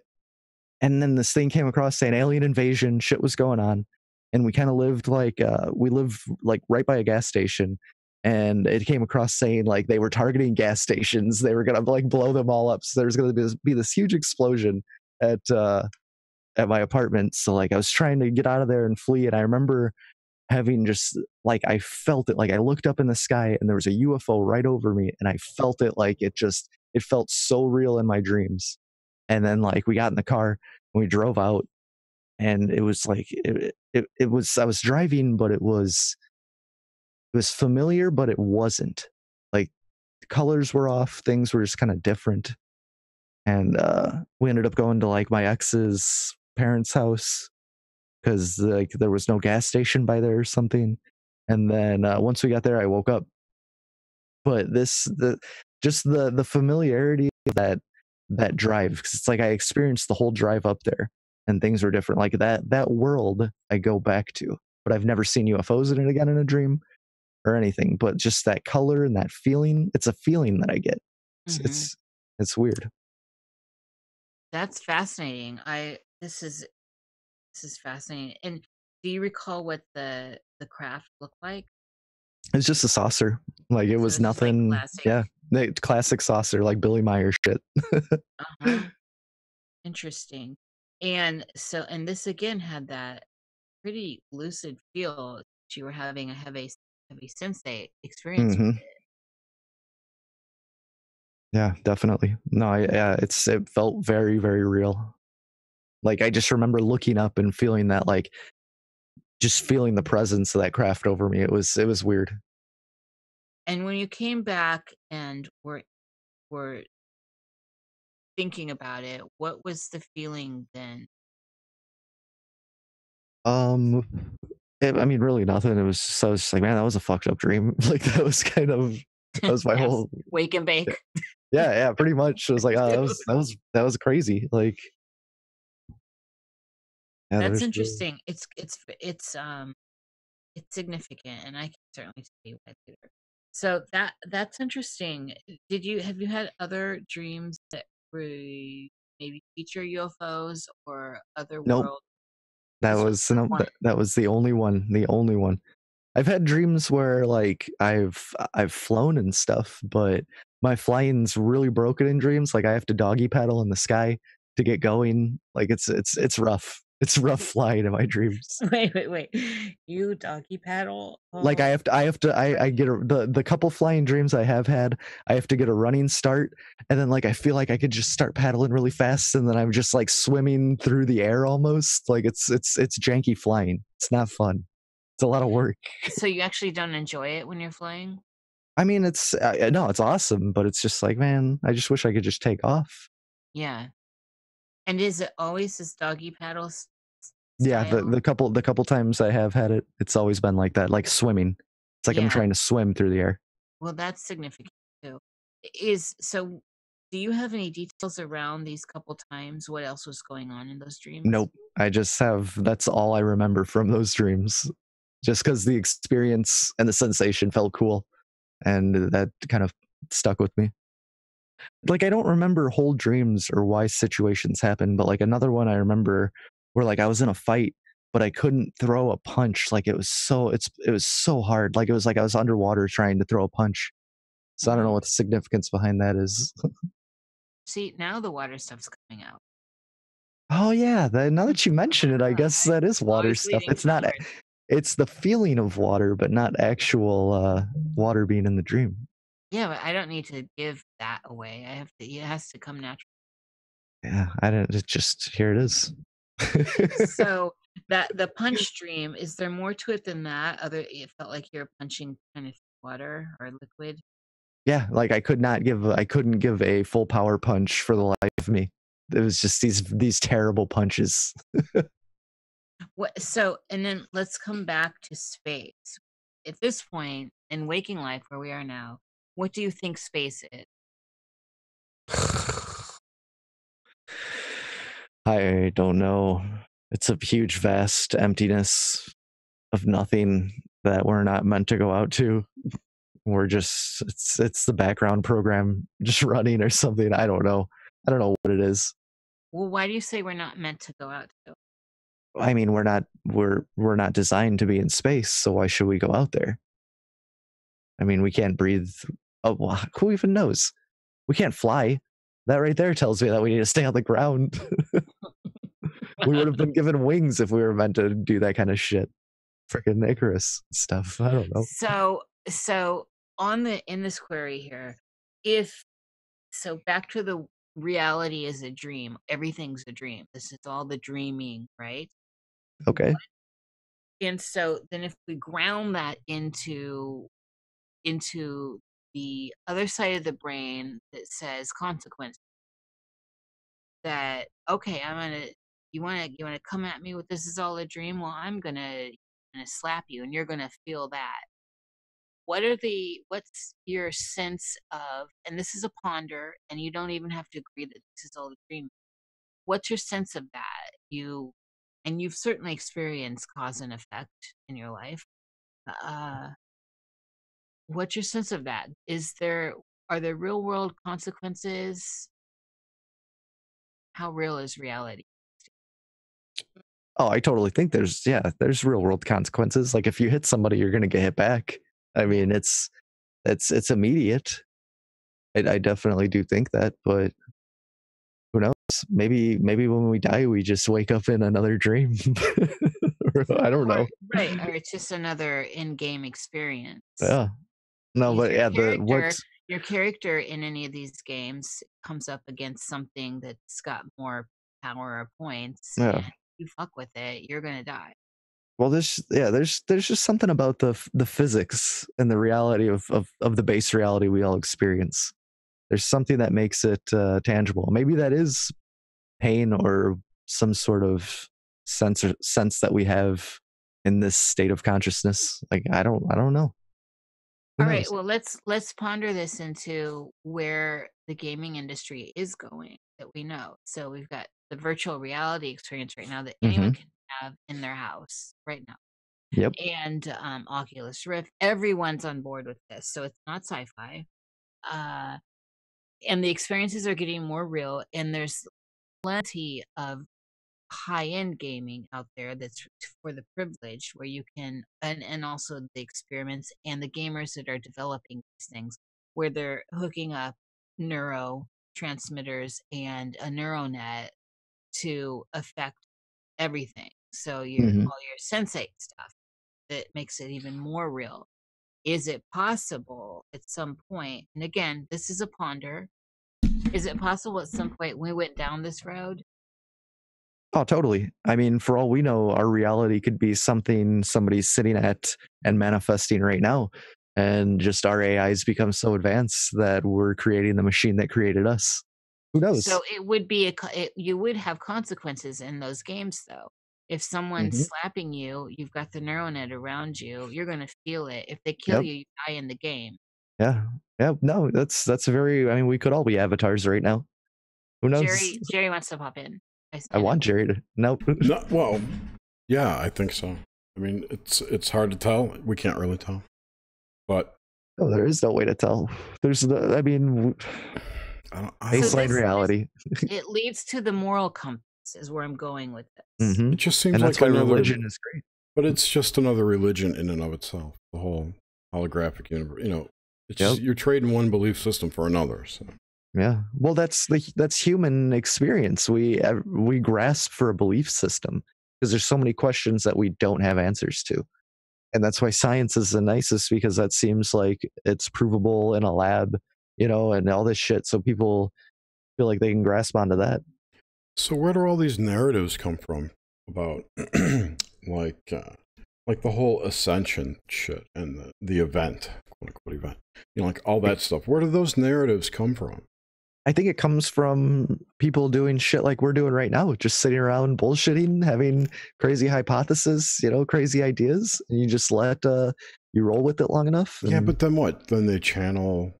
and then this thing came across saying alien invasion. Shit was going on, and we kind of lived like we lived like right by a gas station, and it came across saying like they were targeting gas stations. They were gonna like blow them all up. So there was gonna be this huge explosion at my apartment. So like I was trying to get out of there and flee, and I remember having just like I felt it. Like I looked up in the sky and there was a UFO right over me, and I felt it. Like it felt so real in my dreams. And then like we got in the car and we drove out, and it was like it was I was driving, but it was familiar, but it wasn't. Like the colors were off, things were just kind of different. And we ended up going to like my ex's parents' house because like there was no gas station by there or something. And then once we got there, I woke up. But the familiarity of that drive, because it's like I experienced the whole drive up there, and things were different. Like that world I go back to, but I've never seen UFOs in it again in a dream or anything. But just that color and that feeling, it's a feeling that I get. It's Mhm. it's weird. That's fascinating. This is fascinating. And do you recall what the craft looked like? It's just a saucer. Like it So was it's just like nothing. classic. Yeah, the classic saucer, like Billy Meyer shit. Uh-huh. Interesting. And so, and this again had that pretty lucid feel that you were having a heavy sensate experience with hmm it. Yeah, definitely. No, yeah, it felt very, very real. Like I just remember looking up and feeling that, like just feeling the presence of that craft over me. It was weird. And when you came back and were thinking about it, what was the feeling then? Um, I mean, really nothing. It was just, I was just like, man, that was a fucked up dream. Like that was my Yes, whole. wake and bake. Yeah, pretty much. It was like, oh, that Dude, was crazy. Like, yeah, that's there's interesting. It's significant, and I can certainly see why too. So that's interesting. Have you had other dreams that maybe feature UFOs or other nope. world? That This was was the no, one. that was the only one. The only one. I've had dreams where like I've flown and stuff, but my flying's really broken in dreams. Like I have to doggy paddle in the sky to get going. Like it's rough. It's rough flying in my dreams. Wait. You doggy paddle? Like Oh, I get the couple flying dreams I have had. I have to get a running start, and then like I feel like I could just start paddling really fast, and then I'm just like swimming through the air almost. Like it's janky flying. It's not fun. It's a lot of work. so you actually don't enjoy it when you're flying? I mean, it's no, it's awesome, but it's just like, man, I just wish I could just take off. Yeah. And is it always this doggy paddle Yeah, style? the couple times I have had it, it's always been like that, like swimming. It's like I'm Yeah. trying to swim through the air. Well, that's significant too. Is so do you have any details around these couple times? What else was going on in those dreams? Nope, I just have that's all I remember from those dreams. Just because the experience and the sensation felt cool, and that kind of stuck with me. Like I don't remember whole dreams or why situations happen, but like another one I remember where like I was in a fight, but I couldn't throw a punch. Like it was so hard. Like it was like I was underwater trying to throw a punch. So I don't know Mm. what the significance behind that is. See, now the water stuff's coming out. Oh yeah, now that you mention it, I guess that is water Always stuff. leading It's not. somewhere. It's the feeling of water, but not actual water being in the dream. Yeah, but I don't need to give that away. It has to come natural. Yeah, I don't. It just here it is. So that the punch dream, is there more to it than that? It felt like you're punching kind of water or liquid. Yeah, like I couldn't give a full power punch for the life of me. It was just these terrible punches. And then let's come back to space. At this point, in waking life where we are now, what do you think space is? I don't know. It's a huge, vast emptiness of nothing that we're not meant to go out to. We're just it's the background program just running or something. I don't know. I don't know what it is. Well, why do you say we're not meant to go out to? I mean, we're not designed to be in space, so why should we go out there? I mean, we can't breathe. Oh, well, who even knows? We can't fly. That right there tells me that we need to stay on the ground. We would have been given wings if we were meant to do that kind of shit. Freaking Icarus stuff. I don't know. So in this query here, if so back to the reality is a dream. Everything's a dream. This is all the dreaming, right? Okay. And so then if we ground that into the other side of the brain that says consequence, that okay, you wanna come at me with this is all a dream? Well, I'm gonna slap you and you're gonna feel that. What's your sense of, and this is a ponder, and you don't even have to agree that this is all a dream. What's your sense of that? You've certainly experienced cause and effect in your life. Uh, what's your sense of that? Are there real world consequences? How real is reality? Oh, I totally think there's real world consequences. Like if you hit somebody, you're gonna get hit back. I mean, it's immediate. I definitely do think that, but who knows? Maybe when we die, we just wake up in another dream. I don't know. Right, or it's just another in-game experience. Yeah. No, but yeah, your character in any of these games comes up against something that's got more power or points. Yeah. And you fuck with it, you're gonna die. Well, there's just something about the physics and the reality of the base reality we all experience. There's something that makes it tangible. Maybe that is pain or some sort of sense that we have in this state of consciousness. Like I don't know. All right, well let's ponder this into where the gaming industry is going that we know. So we've got the virtual reality experience right now that anyone can have in their house right now. Yep. And Oculus Rift, everyone's on board with this. So it's not sci-fi. And the experiences are getting more real, and there's plenty of high-end gaming out there that's for the privileged, where you can, and also the experiments and the gamers that are developing these things, where they're hooking up neurotransmitters and a neural net to affect everything. So all your sensate stuff that makes it even more real. Is it possible at some point, and again, this is a ponder, is it possible at some point we went down this road? Oh, totally. I mean, for all we know, our reality could be something somebody's sitting at and manifesting right now. And just our AIs become so advanced that we're creating the machine that created us. Who knows? So it would be you would have consequences in those games, though. If someone's slapping you, you've got the neural net around you. You're going to feel it. If they kill you, you die in the game. Yeah. Yeah. No, that's very. I mean, we could all be avatars right now. Who knows? Jerry wants to pop in. I want Jerry to. Nope. No, well, yeah, I think so. I mean, it's hard to tell. We can't really tell, but no, there is no way to tell. There's no. I mean, baseline reality. It leads to the moral compass, is where I'm going with this. It just seems like religion is great, but it's just another religion in and of itself. The whole holographic universe, it's just, you're trading one belief system for another. So. Yeah, well, that's human experience. We grasp for a belief system because there's so many questions that we don't have answers to, and that's why science is the nicest, because that seems like it's provable in a lab, and all this shit. So people feel like they can grasp onto that. So where do all these narratives come from about like the whole ascension shit and the event, quote unquote event, like all that stuff? Where do those narratives come from? I think it comes from people doing shit like we're doing right now, just sitting around bullshitting, having crazy hypotheses, crazy ideas, and you just let you roll with it long enough. Yeah, and- but then what? Then they channel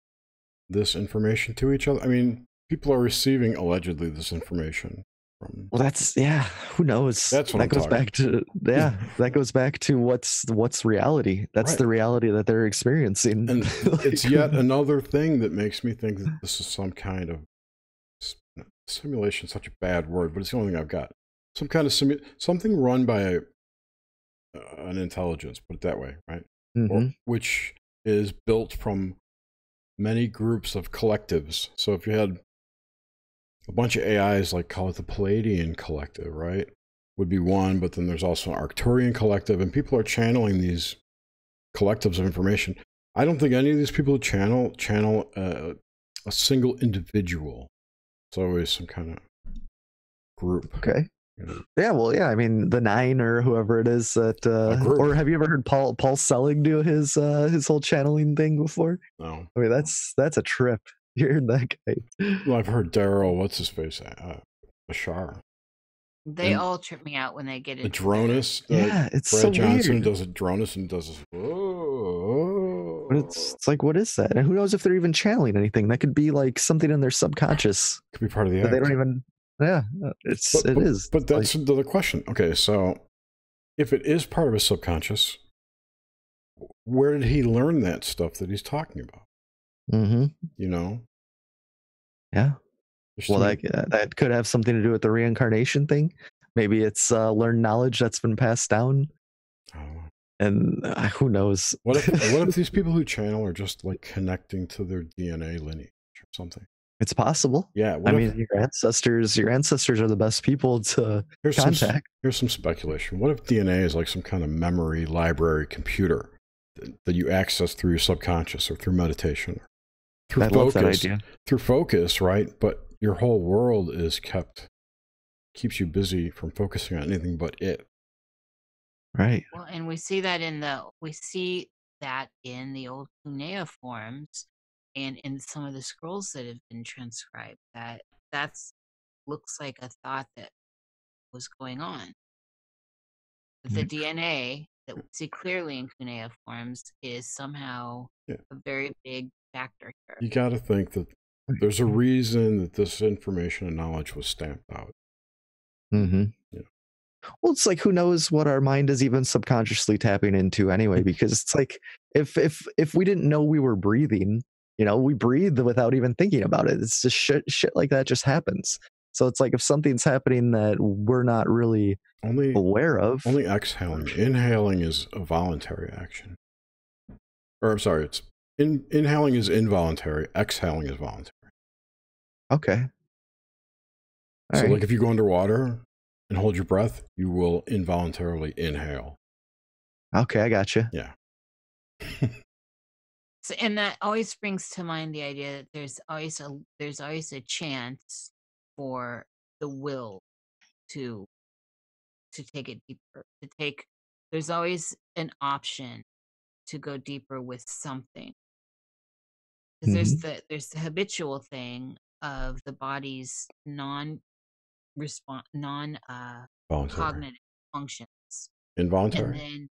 this information to each other. I mean, people are receiving allegedly this information from. Well, that's who knows? That's what that I'm goes talking back to that goes back to what's reality. That's Right. the reality that they're experiencing. And Like, it's yet another thing that makes me think that this is some kind of simulation. Such a bad word, but it's the only thing I've got. Some kind of something run by an intelligence, put it that way, right? mhm. Which is built from many groups of collectives. So if you had a bunch of AIs, like call it the Palladian Collective, right? Would be one, but then there's also an Arcturian Collective, and people are channeling these collectives of information. I don't think any of these people channel a single individual. It's always some kind of group. Okay. You know? Yeah, well, yeah. I mean, the 9 or whoever it is that, group. or have you ever heard Paul Selling do his whole channeling thing before? No. I mean, that's a trip. Hearing that guy. Well, I've heard Daryl, what's his face, Bashar. They And all trip me out when they get The into Dronus. Yeah, it's Brad so Johnson weird. does a Dronus and does this. Whoa. But it's like, what is that? And who knows if they're even channeling anything? That could be like something in their subconscious Could be part of the that act. they don't even. Yeah, it is. But that's the question. Okay, so if it is part of his subconscious, where did he learn that stuff that he's talking about? Mm-hmm. You know? Yeah. There's Well, too many- that could have something to do with the reincarnation thing. Maybe it's learned knowledge that's been passed down, I don't know. and who knows? What if these people who channel are just like connecting to their DNA lineage or something? It's possible. Yeah. I mean, your ancestors are the best people to here's contact. Here's some speculation. What if DNA is like some kind of memory library computer that you access through your subconscious or through meditation, or through I love that focus, idea. through focus, right? But your whole world is keeps you busy from focusing on anything but it. Right. Well, and we see that in the old cuneiforms and in some of the scrolls that have been transcribed. That's looks like a thought that was going on. The DNA that we see clearly in cuneiforms is somehow Yeah. a very big factor here. You got to think that there's a reason that this information and knowledge was stamped out. Mm-hmm. Yeah. Well, it's like, who knows what our mind is even subconsciously tapping into anyway? Because it's like, if we didn't know we were breathing, we breathe without even thinking about it. It's just shit like that just happens. So it's like, if something's happening that we're not really aware of. Only exhaling. Inhaling is a voluntary action. Or I'm sorry, it's inhaling is involuntary. Exhaling is voluntary. Okay. So like if you go underwater and hold your breath, you will involuntarily inhale. Okay, I got you. Yeah. So, and that always brings to mind the idea that there's always a chance for the will to take it deeper. There's always an option to go deeper with something. Because there's the habitual thing of the body's cognitive functions. Involuntary. And then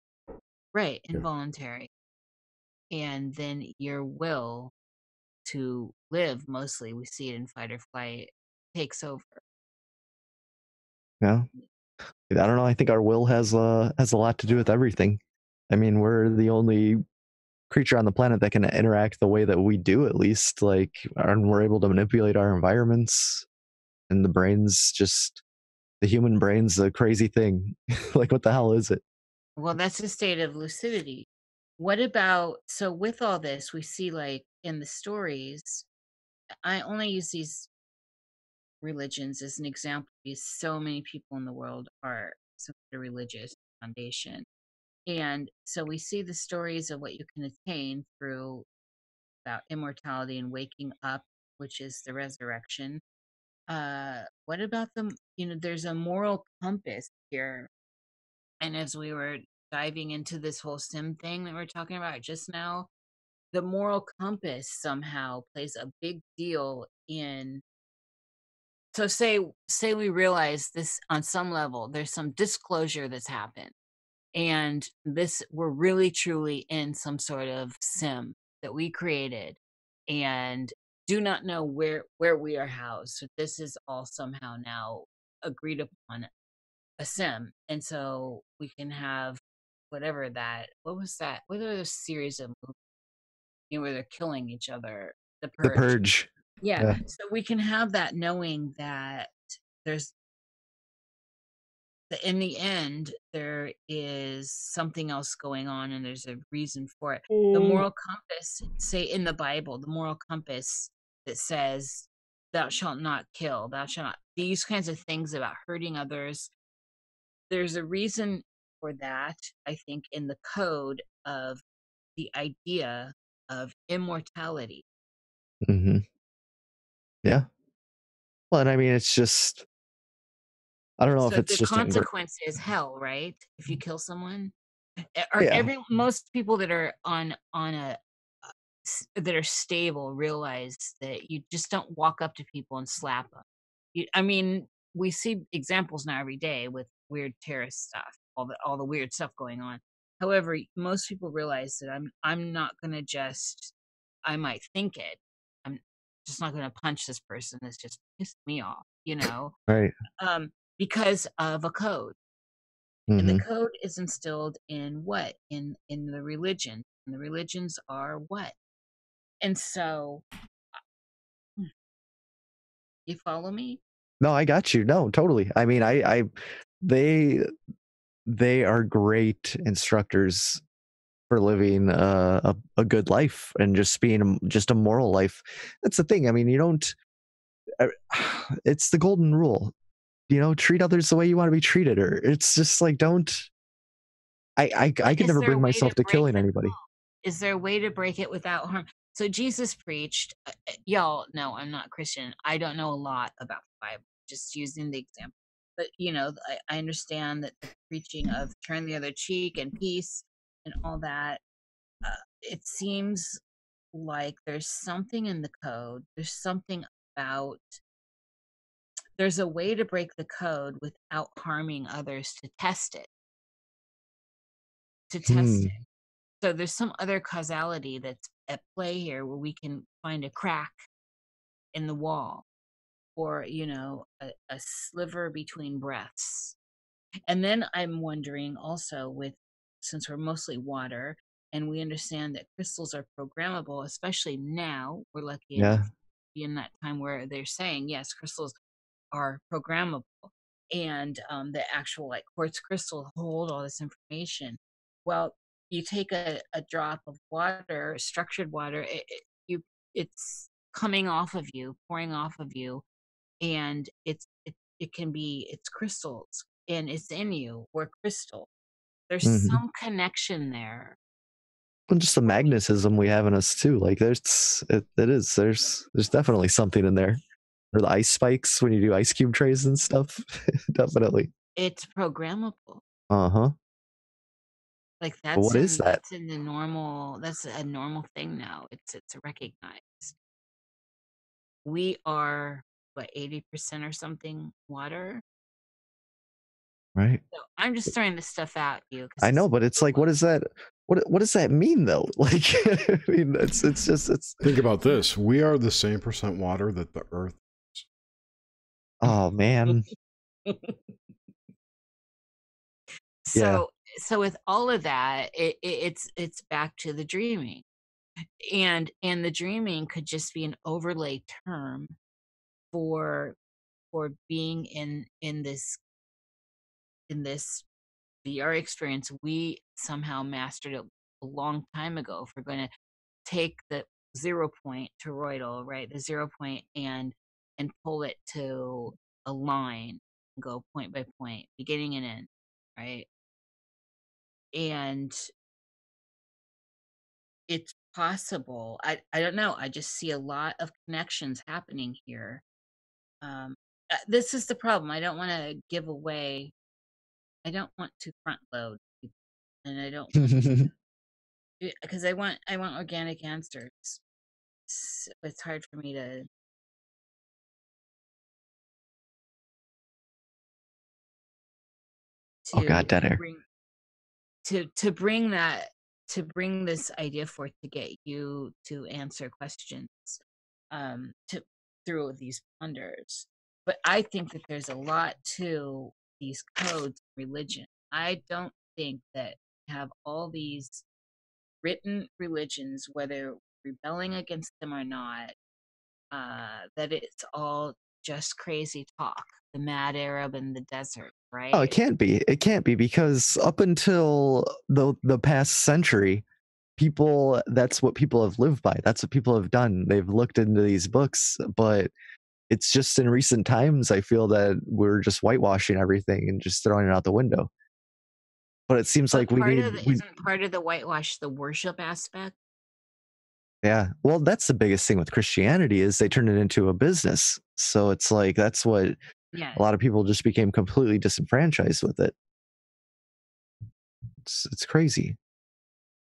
involuntary. And then your will to live, mostly we see it in fight or flight, takes over. Yeah. I don't know. I think our will has a lot to do with everything. I mean, we're the only creature on the planet that can interact the way that we do, at least. Like, and we're able to manipulate our environments, and the human brain's a crazy thing. Like, what the hell is it? Well, that's a state of lucidity. What about, so with all this, we see like in the stories, I only use these religions as an example because so many people in the world are some sort of religious foundation. And so we see the stories of what you can attain through about immortality and waking up, which is the resurrection. What about them? There's a moral compass here. And as we were diving into this whole sim thing that we're talking about just now, the moral compass somehow plays a big deal in. So say we realize this on some level, there's some disclosure that's happened. And this, we're really truly in some sort of sim that we created and do not know where we are housed. So this is all somehow now agreed upon a sim. And so we can have whatever that, what was that? What are those series of movies, where they're killing each other? The The Purge. Purge. Yeah. Yeah. So we can have that knowing that there's, in the end, there is something else going on and there's a reason for it. The moral compass, say in the Bible, the moral compass that says, thou shalt not kill, thou shalt not, these kinds of things about hurting others. There's a reason for that, I think, in the code of the idea of immortality. Hmm. Yeah. Well, and I mean, it's just, I don't know if So it's the just consequence is hell, right? If you kill someone. Or yeah. most people that are on a that are stable realize that you just don't walk up to people and slap them. I mean, we see examples now every day with weird terrorist stuff, all the weird stuff going on. However, most people realize that I'm not gonna just, I might think it. I'm just not gonna punch this person that's just pissed me off, Right. because of a code. And the Hmm. code is instilled in what? In the religion. And the religions are what? And so, you follow me? No, I got you. No, totally. I mean, they, they are great instructors for living a good life and just being just a moral life. That's the thing. I mean, you don't. uh, It's the golden rule. Treat others the way you want to be treated, or it's just like don't. I But could is never there a bring way to myself to break killing the anybody. is there a way to break it without harm? So Jesus preached, y'all know I'm not Christian. I don't know a lot about the Bible, just using the example. But I understand that the preaching of turn the other cheek and peace and all that, it seems like there's something in the code. There's something about, there's a way to break the code without harming others to test it. To test it. Hmm. So there's some other causality that's at play here where we can find a crack in the wall or, a sliver between breaths. And then I'm wondering also since we're mostly water and we understand that crystals are programmable, especially now, we're lucky enough Yeah. to be in that time where they're saying, yes, crystals are programmable and the actual like quartz crystal hold all this information. Well, you take a drop of water, structured water, it's coming off of you, pouring off of you, and it can be, it's crystals and it's in you. We're crystal. There's Hmm. some connection there. And just the magnetism we have in us too. Like it is. There's definitely something in there. Or the ice spikes when you do ice cube trays and stuff. Definitely. It's programmable. Uh-huh. Like But what is that? that's in the normal, that's a normal thing now. It's recognized. We are what, 80% or something water. Right. So I'm just throwing this stuff at you because I it's know, but it's like, what is that? What does that mean though? Like, I mean, it's just Think about this. We are the same percent water that the earth is. oh man. Yeah. So with all of that, it's back to the dreaming, and the dreaming could just be an overlay term for being in this VR experience. We somehow mastered it a long time ago. If we're going to take the 0 point toroidal, right, the 0 point, and pull it to a line, and go point by point, beginning and end, right? And it's possible. I don't know. I just see a lot of connections happening here. This is the problem. I don't want to give away. I don't want to front load people, and I don't want because I want organic answers. It's hard for me Oh God, to dead air. bring. to bring this idea forth to get you to answer questions to through these ponders. But I think that there's a lot to these codes of religion. I don't think that we have all these written religions, whether rebelling against them or not, that it's all just crazy talk. The mad Arab in the desert, right? Oh, it can't be. It can't be, because up until the past century, people, that's what people have lived by. That's what people have done. They've looked into these books, but it's just in recent times I feel that we're just whitewashing everything and just throwing it out the window. But it seems But like we need isn't part of the whitewash the worship aspect? yeah. Well, that's the biggest thing with Christianity, is they turned it into a business. So it's like that's what Yeah. a lot of people just became completely disenfranchised with it. It's crazy.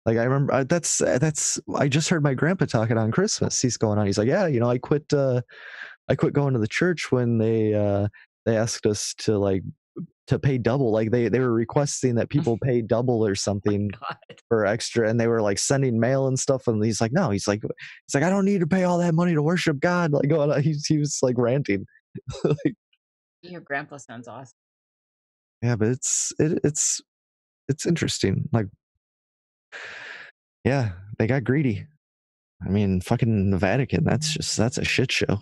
Like I remember that's I just heard my grandpa talking on Christmas. He's going on. He's like, yeah, I quit going to the church when they asked us to pay double. Like they were requesting that people pay double or something for extra, and they were like sending mail and stuff. And he's like, no, he's like, I don't need to pay all that money to worship God. Like going on, he was like ranting. Like, your grandpa sounds awesome. yeah, but it's interesting. Like, yeah, they got greedy. I mean, fucking the Vatican, that's a shit show.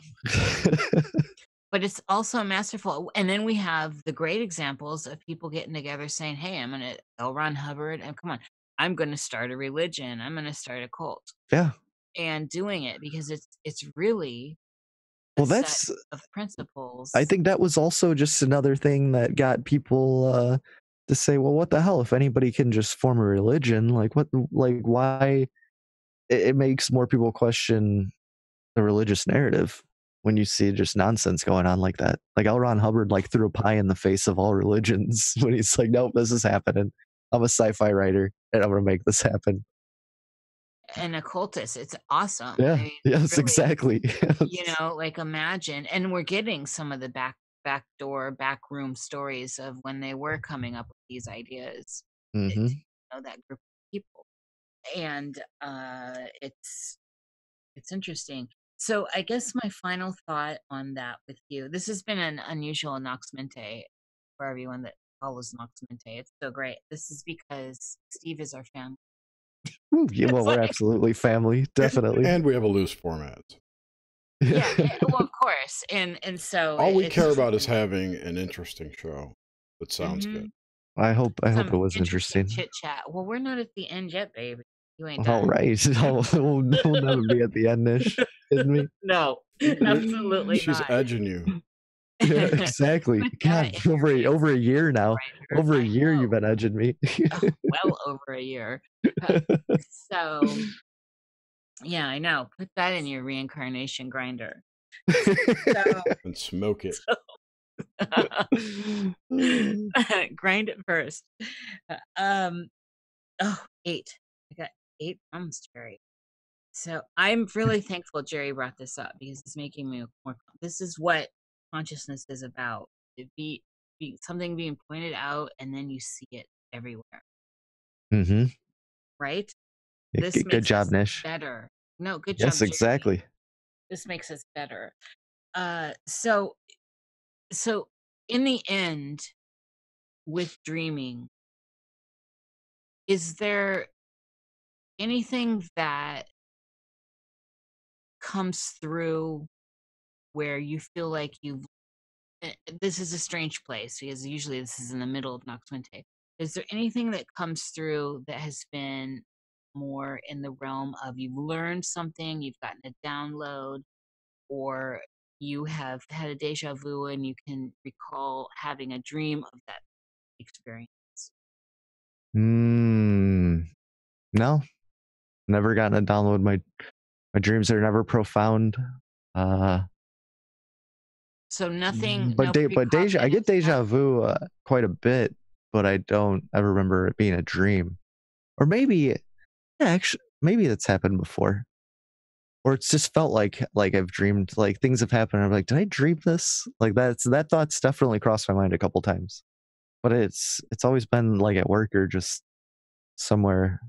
But it's also masterful. And then we have the great examples of people getting together saying, hey, I'm going to L. Ron Hubbard, and come on, I'm going to start a religion. I'm going to start a cult. Yeah. And doing it because it's really well, that's of principles. I think that was also just another thing that got people to say, well, what the hell? If anybody can just form a religion, why? It makes more people question the religious narrative when you see just nonsense going on like that. Like L. Ron Hubbard threw a pie in the face of all religions when he's like, nope, this is happening. I'm a sci-fi writer and I'm gonna make this happen. And occultist, it's awesome. Yeah. I mean, yes, really, exactly. Imagine, and we're getting some of the backroom stories of when they were coming up with these ideas. Mm-hmm. That group of people, and it's interesting. So I guess my final thought on that with you, this has been an unusual Nox Mente for everyone that follows Nox Mente. It's so great. This is because Steve is our family. Yeah, well, we're absolutely family, definitely. And we have a loose format. Yeah, well, of course. And so all we care about is having an interesting show that sounds good. I hope it was interesting. Chit chat. Well, we're not at the end yet, baby. You ain't all done. Right. we'll never be at the end-ish. Kidding me? No, absolutely She's not. edging you. Yeah, exactly. God, over a year now. Over a year you've been edging me. Well over a year. So yeah, I know. Put that in your reincarnation grinder. And smoke it. Grind it first. 8. I got 8 thumbs, Jerry. So I'm really thankful Jerry brought this up, because it's making me more. This is what consciousness is about. It be something being pointed out, and then you see it everywhere. Mm-hmm. Right? This good job, Nish. Better. No, good job. Yes, exactly. Jerry. This makes us better. So in the end, with dreaming, is there anything that comes through where you feel like this is a strange place, because usually this is in the middle of Nox Mente. Is there anything that comes through that has been more in the realm of you've learned something, you've gotten a download, or you have had a deja vu and you can recall having a dream of that experience? No, never gotten a download. My dreams are never profound. So nothing. But I get deja vu quite a bit, but I don't ever remember it being a dream. Or maybe, actually, maybe that's happened before. Or it's just felt like I've dreamed, like things have happened. I'm like, did I dream this? Like that thought's definitely crossed my mind a couple times. But it's always been like at work or just somewhere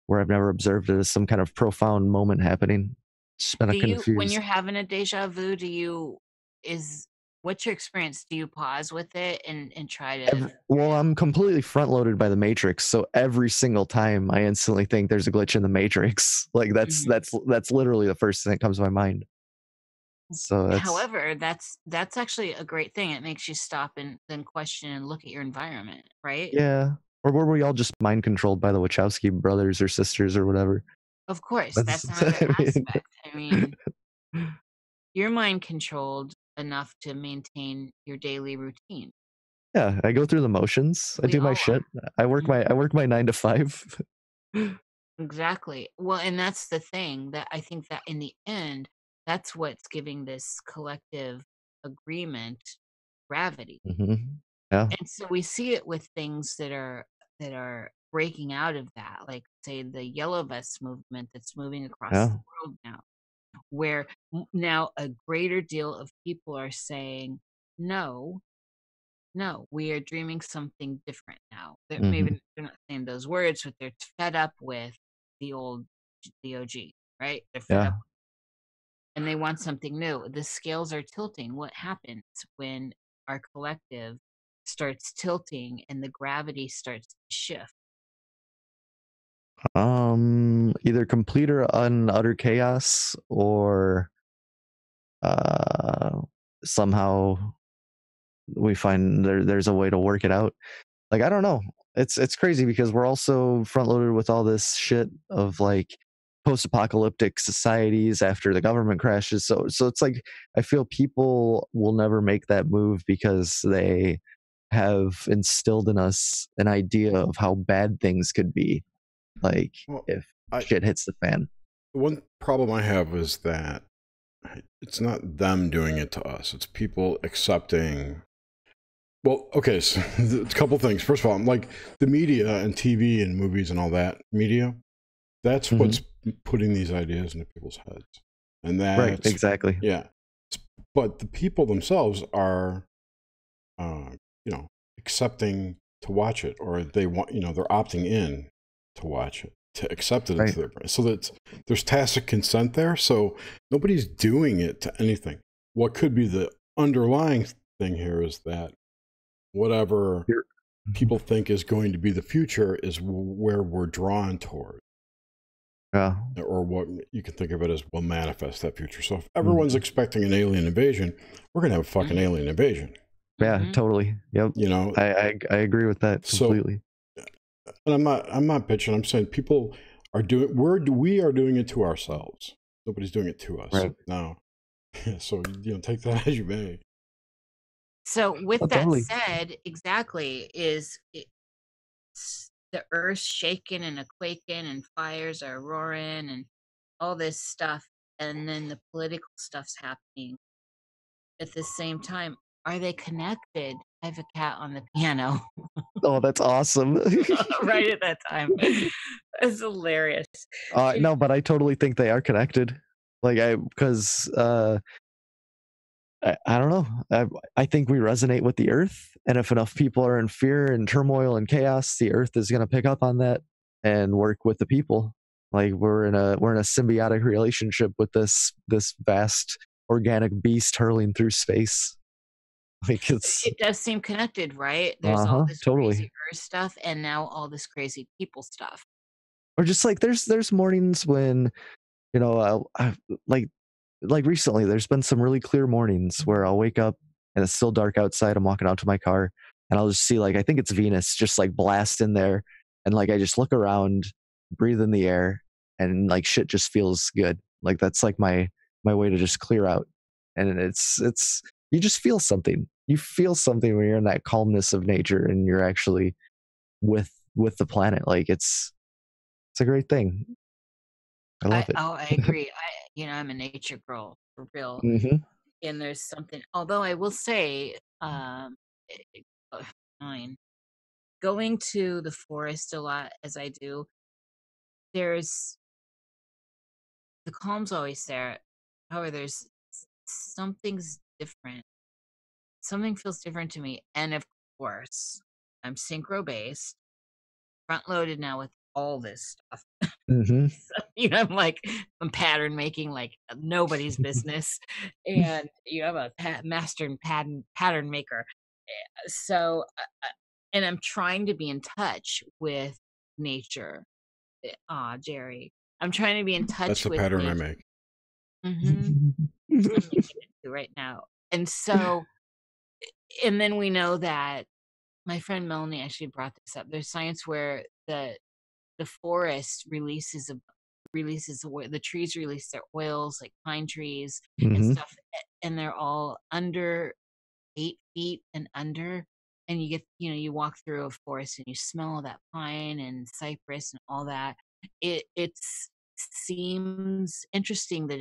where I've never observed it as some kind of profound moment happening. Just been Do you, when confused. you're having a deja vu, what's your experience? Do you pause with it and try to figure Well, it out? I'm completely front loaded by the Matrix, so every single time I instantly think there's a glitch in the Matrix. Like that's Mhm. that's literally the first thing that comes to my mind. So that's However, that's actually a great thing. It makes you stop and then question and look at your environment, right? yeah. Or were we all just mind controlled by the Wachowski brothers or sisters or whatever? Of course, That's that's another I mean, aspect. I mean, you're mind controlled enough to maintain your daily routine. yeah, I go through the motions. I We do my all shit. are. I work my 9 to 5. Exactly. Well, and that's the thing that I think that in the end, that's what's giving this collective agreement gravity. Yeah, And so we see it with things that are breaking out of that, like say the yellow vest movement that's moving across yeah. the world now, where now a greater deal of people are saying, no, no, we are dreaming something different now. That hmm maybe they're not saying those words, but they're fed up with the old, the OG, right? They're fed Yeah. up and they want something new. The scales are tilting. What happens when our collective starts tilting and the gravity starts to shift? Either complete or utter chaos, or uh, somehow we find there's a way to work it out. Like I don't know. It's crazy because we're also front loaded with all this shit of like post-apocalyptic societies after the government crashes. So it's like I feel people will never make that move because they have instilled in us an idea of how bad things could be, like Well, if I shit hits the fan. one problem I have is that it's not them doing it to us. It's people accepting. Well, okay, so a couple things. First of all, I'm like the media and TV and movies and all that media. That's hmm what's putting these ideas into people's heads, and Right, that's exactly. yeah. But the people themselves are, uh, you know, accepting to watch it, or they want, they're opting in to watch it, to accept it into Right. their brain. So that there's tacit consent there. So nobody's doing it to anything. What could be the underlying thing here is that whatever You're, people think is going to be the future is where we're drawn toward, yeah. or what you can think of it as will manifest that future. So if everyone's Mhm. expecting an alien invasion, we're going to have a fucking alien invasion, Yeah, Mm-hmm. totally. Yep. you know? I agree with that So, completely. and I'm not bitching. I'm saying people are doing, we are doing it to ourselves. Nobody's doing it to us Right. now. So, take that as you may. So, with Oh, that totally. said, exactly, the earth shaking and a quaking and fires are roaring and all this stuff, and then the political stuff's happening at the same time. Are they connected? I have a cat on the piano Oh, that's awesome. right at that time. It's hilarious. She, No, but I totally think they are connected. Like because I don't know. I think we resonate with the earth, and if enough people are in fear and turmoil and chaos, the earth is going to pick up on that and work with the people. Like we're in a symbiotic relationship with this vast organic beast hurling through space. Like it's it does seem connected, right? There's all this totally. crazy earth stuff, and now all this crazy people stuff. Or just like there's mornings when like recently there's been some really clear mornings where I'll wake up and it's still dark outside. I'm walking out to my car and I'll just see, like, I think it's Venus just like blast in there, and like I just look around, breathe in the air, and like shit just feels good. Like that's like my way to just clear out. And it's you just feel something. You feel something when you're in that calmness of nature and you're actually with the planet. Like it's a great thing. I love it. I agree. I'm a nature girl for real. hmm And there's something, although I will say, fine, going to the forest a lot as I do, there's the calm's always there. However, there's something's different. Something feels different to me. And of course, I'm synchro based. front loaded now with all this stuff. Mm-hmm. So, I'm pattern making like nobody's business, and I'm a master pattern maker. So, and I'm trying to be in touch with nature. Jerry, I'm trying to be in touch That's the with pattern I nature. make. Mm-hmm. I'm making it too right now, and so, and then we know that my friend Melanie actually brought this up. There's science where the forest the trees release their oils, like pine trees and Mm-hmm. stuff, and they're all under 8 feet and under. And you walk through a forest and you smell all that pine and cypress and all that. It seems interesting that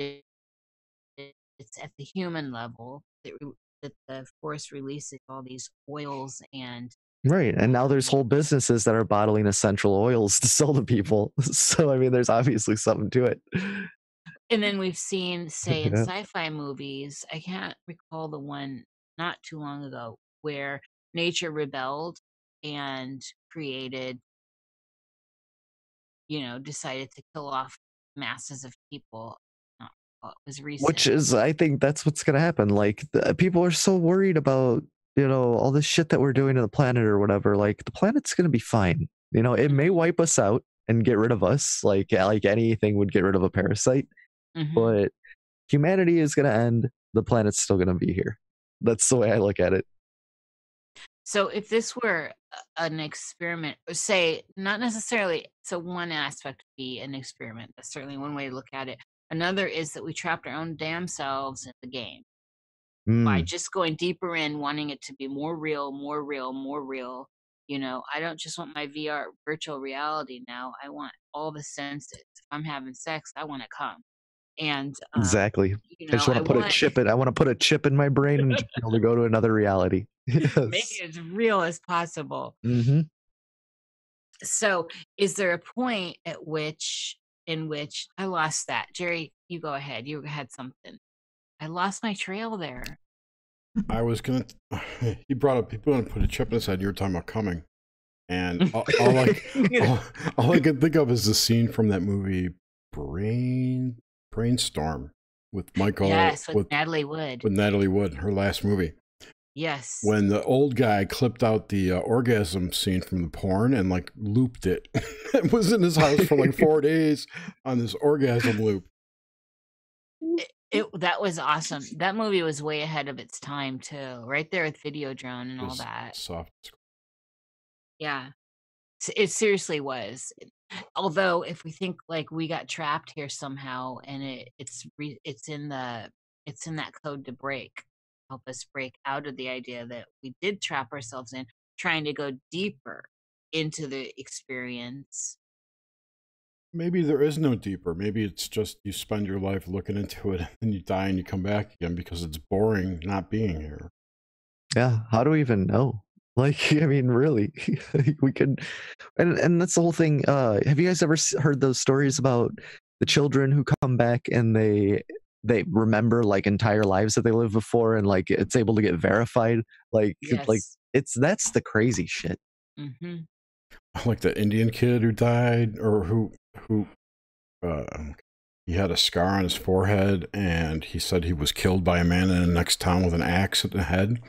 it's at the human level that the forest releases all these oils and Right. And now there's whole businesses that are bottling essential oils to sell to people. So, I mean, there's obviously something to it. And then we've seen, say, in Yeah. sci-fi movies, I can't recall the one not too long ago where nature rebelled and created, decided to kill off masses of people. Not recall, it was Which recent. is, I think that's what's going to happen. Like, people are so worried about, all this shit that we're doing to the planet or whatever. Like, the planet's going to be fine. It may wipe us out and get rid of us, like anything would get rid of a parasite, Hmm. but humanity is going to end. The planet's still going to be here. That's the way I look at it. So if this were an experiment, or say, not necessarily, so one aspect would be an experiment. That's certainly one way to look at it. Another is that we trapped our own damn selves in the game by Mm, just going deeper in, wanting it to be more real, more real, more real. I don't just want my VR virtual reality now. I want all the senses. If I'm having sex, I want to come. And exactly. I just want I to put a want chip in. I want to put a chip in my brain and just be able to go to another reality. make Yes. it as real as possible. Mm-hmm. So, is there a point in which I lost that? Jerry, you go ahead. You had something. I lost my trail there. I was gonna. He brought up people gonna put a chip in his head. You were talking about coming, and all I can think of is the scene from that movie Brainstorm with Michael Yes, with Natalie Wood. with Natalie Wood, her last movie. Yes. When the old guy clipped out the orgasm scene from the porn and like looped it, it was in his house for like 4 days on this orgasm loop. That was awesome. That movie was way ahead of its time too. Right there with Videodrome and all Just that. soft. Yeah. It seriously was. Although if we think like we got trapped here somehow and it's in that code to break, help us break out of the idea that we did trap ourselves in, trying to go deeper into the experience. Maybe there is no deeper. Maybe it's just you spend your life looking into it and then you die and you come back again because it's boring not being here. Yeah. How do we even know? Like, I mean, really, we could, and that's the whole thing. Have you guys ever heard those stories about the children who come back and they remember like entire lives that they lived before, and like it's able to get verified? Like, Yes. that's the crazy shit. Mm-hmm. Like the Indian kid who died, or who uh, he had a scar on his forehead, and he said he was killed by a man in the next town with an axe at the head.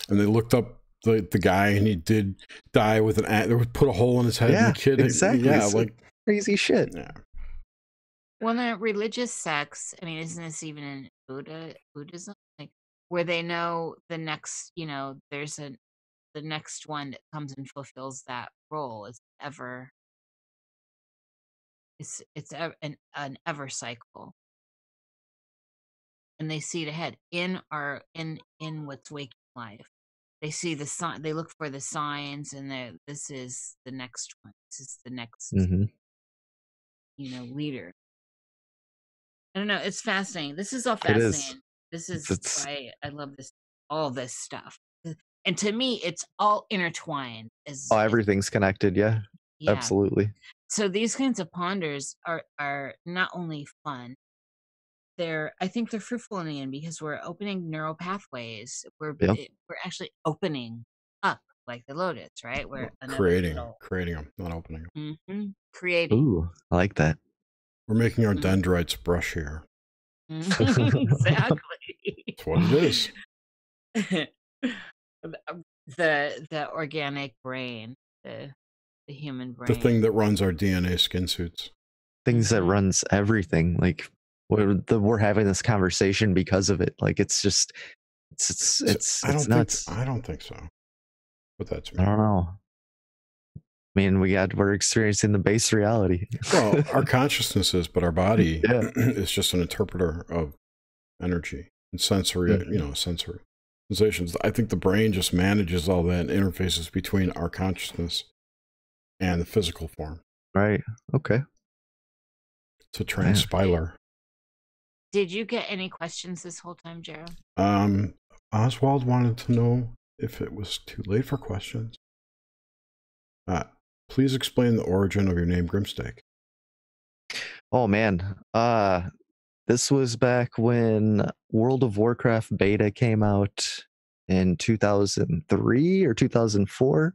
And they looked up the guy, and he did die with an axe. They would put a hole in his head. Yeah, and the kid, exactly. yeah, It's like crazy shit. yeah. Well, the religious sects, I mean, isn't this even in Buddhism? Like where they know the next, the next one that comes and fulfills that role is an ever cycle, and they see it ahead in what's waking life. They see the sign. They look for the signs, and this is the next one. This is the next, Mm-hmm. leader. I don't know. It's fascinating. This is all It is. fascinating. This is It's why I love all this stuff. And to me, it's all intertwined. everything's connected. Yeah, Yeah. absolutely. So these kinds of ponders are not only fun, I think they're fruitful in the end because we're opening neural pathways. We're Yep. we're actually opening up like the lotus, right? Where creating them, not opening them. Creating. Ooh, I like that. We're making our dendrites brushier. Exactly. That's what it is. The organic brain, the human brain, The thing that runs our DNA skin suits. Things that runs everything. Like we're having this conversation because of it. Like it's just it's nuts. I don't think so. But that's me. I don't know. I mean, we're experiencing the base reality. Well, our consciousness is, but our body Yeah. is just an interpreter of energy and sensory, sensory sensations. I think the brain just manages all that and interfaces between our consciousness and the physical form. Right. Okay. It's a transpiler. Did you get any questions this whole time, Gerald? Oswald wanted to know if it was too late for questions. Please explain the origin of your name, Grimsteak. Oh man. This was back when World of Warcraft beta came out in 2003 or 2004.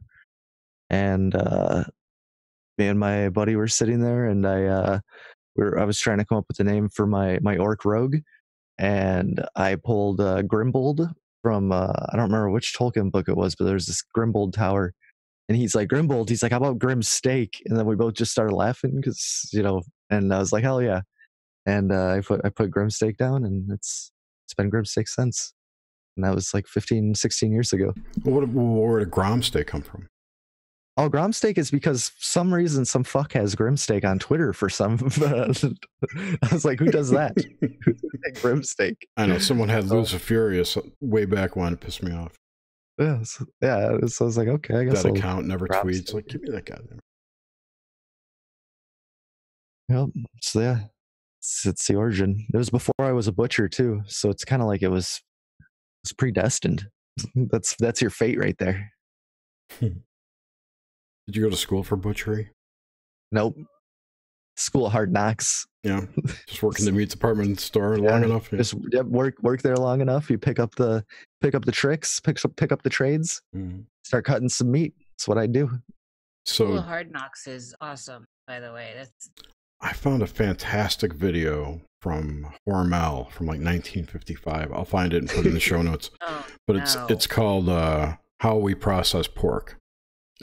And me and my buddy were sitting there, and I was trying to come up with a name for my orc rogue, and I pulled Grimbold from I don't remember which Tolkien book it was, but there's this Grimbold tower, and he's like, Grimbold, he's like, how about Grimsteak? And then we both just started laughing because and I was like, hell yeah. And I put Grimsteak down, and it's been Grimsteak since. And that was like 15, 16 years ago. Where did Grimsteak come from? Oh, Grimsteak is because for some reason some fuck has Grimsteak on Twitter for some. I was like, who does that? Grimsteak. I know someone had Luciferius way back when. It pissed me off. Yeah, so I was like, okay, I guess that account never tweets. Grimsteak. Like, give me that guy. Yep. So yeah, it's the origin. It was before I was a butcher too, so it's kind of like it was predestined. That's your fate right there. Did you go to school for butchery? Nope. School of Hard Knocks. Yeah, just work in the meat department store long enough. Yeah. Just work there long enough. You pick up the tricks, pick up the trades, start cutting some meat. That's what I do. So School of Hard Knocks is awesome, by the way. I found a fantastic video from Hormel from like 1955. I'll find it and put it in the show notes. But it's called How We Process Pork.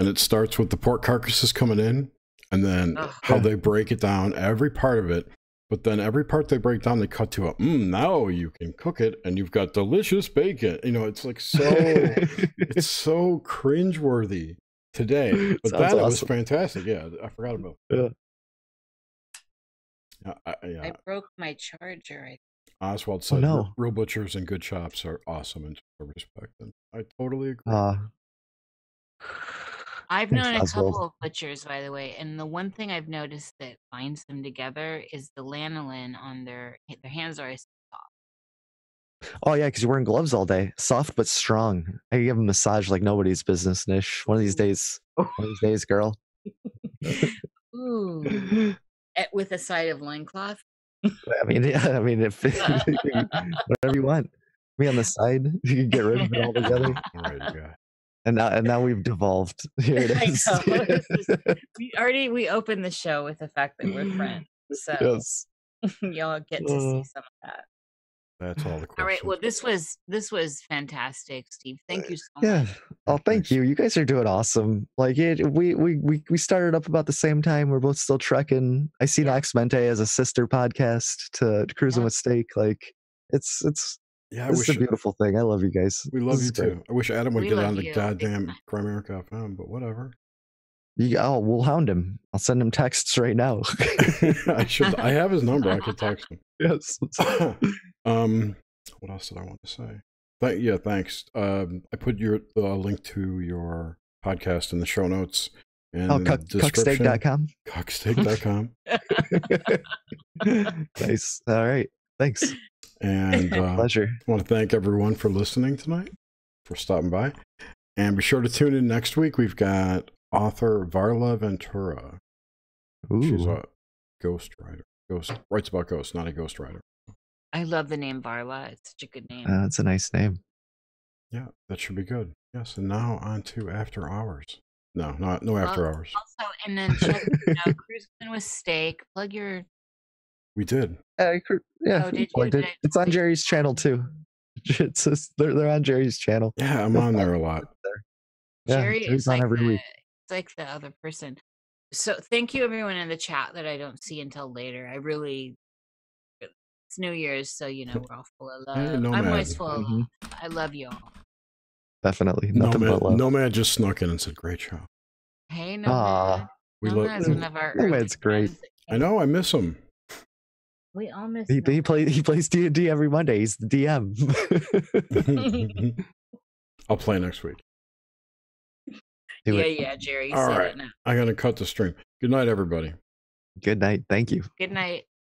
And it starts with the pork carcasses coming in, and then how they break it down, every part of it. But then every part they break down, they cut to now you can cook it, and you've got delicious bacon. It's like it's so cringeworthy today. But then awesome. It was fantastic. Yeah, I forgot about it. Yeah. I broke my charger. Oswald said, real butchers and good shops are awesome in respect. And I totally agree. I've known a couple of butchers, by the way, and the one thing I've noticed that binds them together is the lanolin on their hands are soft. Oh yeah, because you're wearing gloves all day, soft but strong. I give them a massage like nobody's business, Nish. One of these days, girl. Ooh, with a side of loincloth. I mean, if whatever you want. Me on the side, you can get rid of it all together. All right, yeah. And now we've devolved. Here it is. I know. We opened the show with the fact that we're friends, so yes. Y'all get to see some of that. That's all the questions. All right. Well, this was fantastic, Steve. Thank you so much. Yeah. Oh, thank you. You guys are doing awesome. Like we started up about the same time. We're both still trekking. I see Nox Mente as a sister podcast to Cruising with Steak. Like it's. Yeah, it's a beautiful thing. I love you guys. We love you too. I wish Adam would get on the goddamn Grimerica FM, but whatever. We'll hound him. I'll send him texts right now. I have his number. I could text him. Yes. What else did I want to say? Thanks. I put the link to your podcast in the show notes. And cucksteak.com. Cucksteak.com. Nice. All right. Thanks. And pleasure. I want to thank everyone for listening tonight, for stopping by. And be sure to tune in next week. We've got author Varla Ventura. Ooh. She's a ghost writer. Writes about ghosts, not a ghost writer. I love the name Varla. It's such a good name. It's a nice name. Yeah, that should be good. Yes, and now on to After Hours. No, no After Hours. Also, and then check Cruising with Steak. Plug your. We did. Yeah, Oh, did you? Did I it's on totally- Jerry's channel too. It's just, they're on Jerry's channel. Yeah, I'm on there a lot. Yeah, Jerry Jerry's is on like every week. it's like the other person. So thank you everyone in the chat that I don't see until later. I really, it's New Year's, so you know we're all full of love. Hey, I'm Nomad. always full of Mhm. love. I love you all. Definitely. Nothing but love. Nomad just snuck in and said, "Great show." Hey, Aw. Nomad. We love. Nomad's one of our Nomad's early great. friends. I know. I miss him. We all miss He Nomad. plays D&D every Monday. He's the DM. I'll play next week. Do it. Yeah, Jerry. All Say right. that now. I'm gonna cut the stream. Good night, everybody. Good night. Thank you. Good night.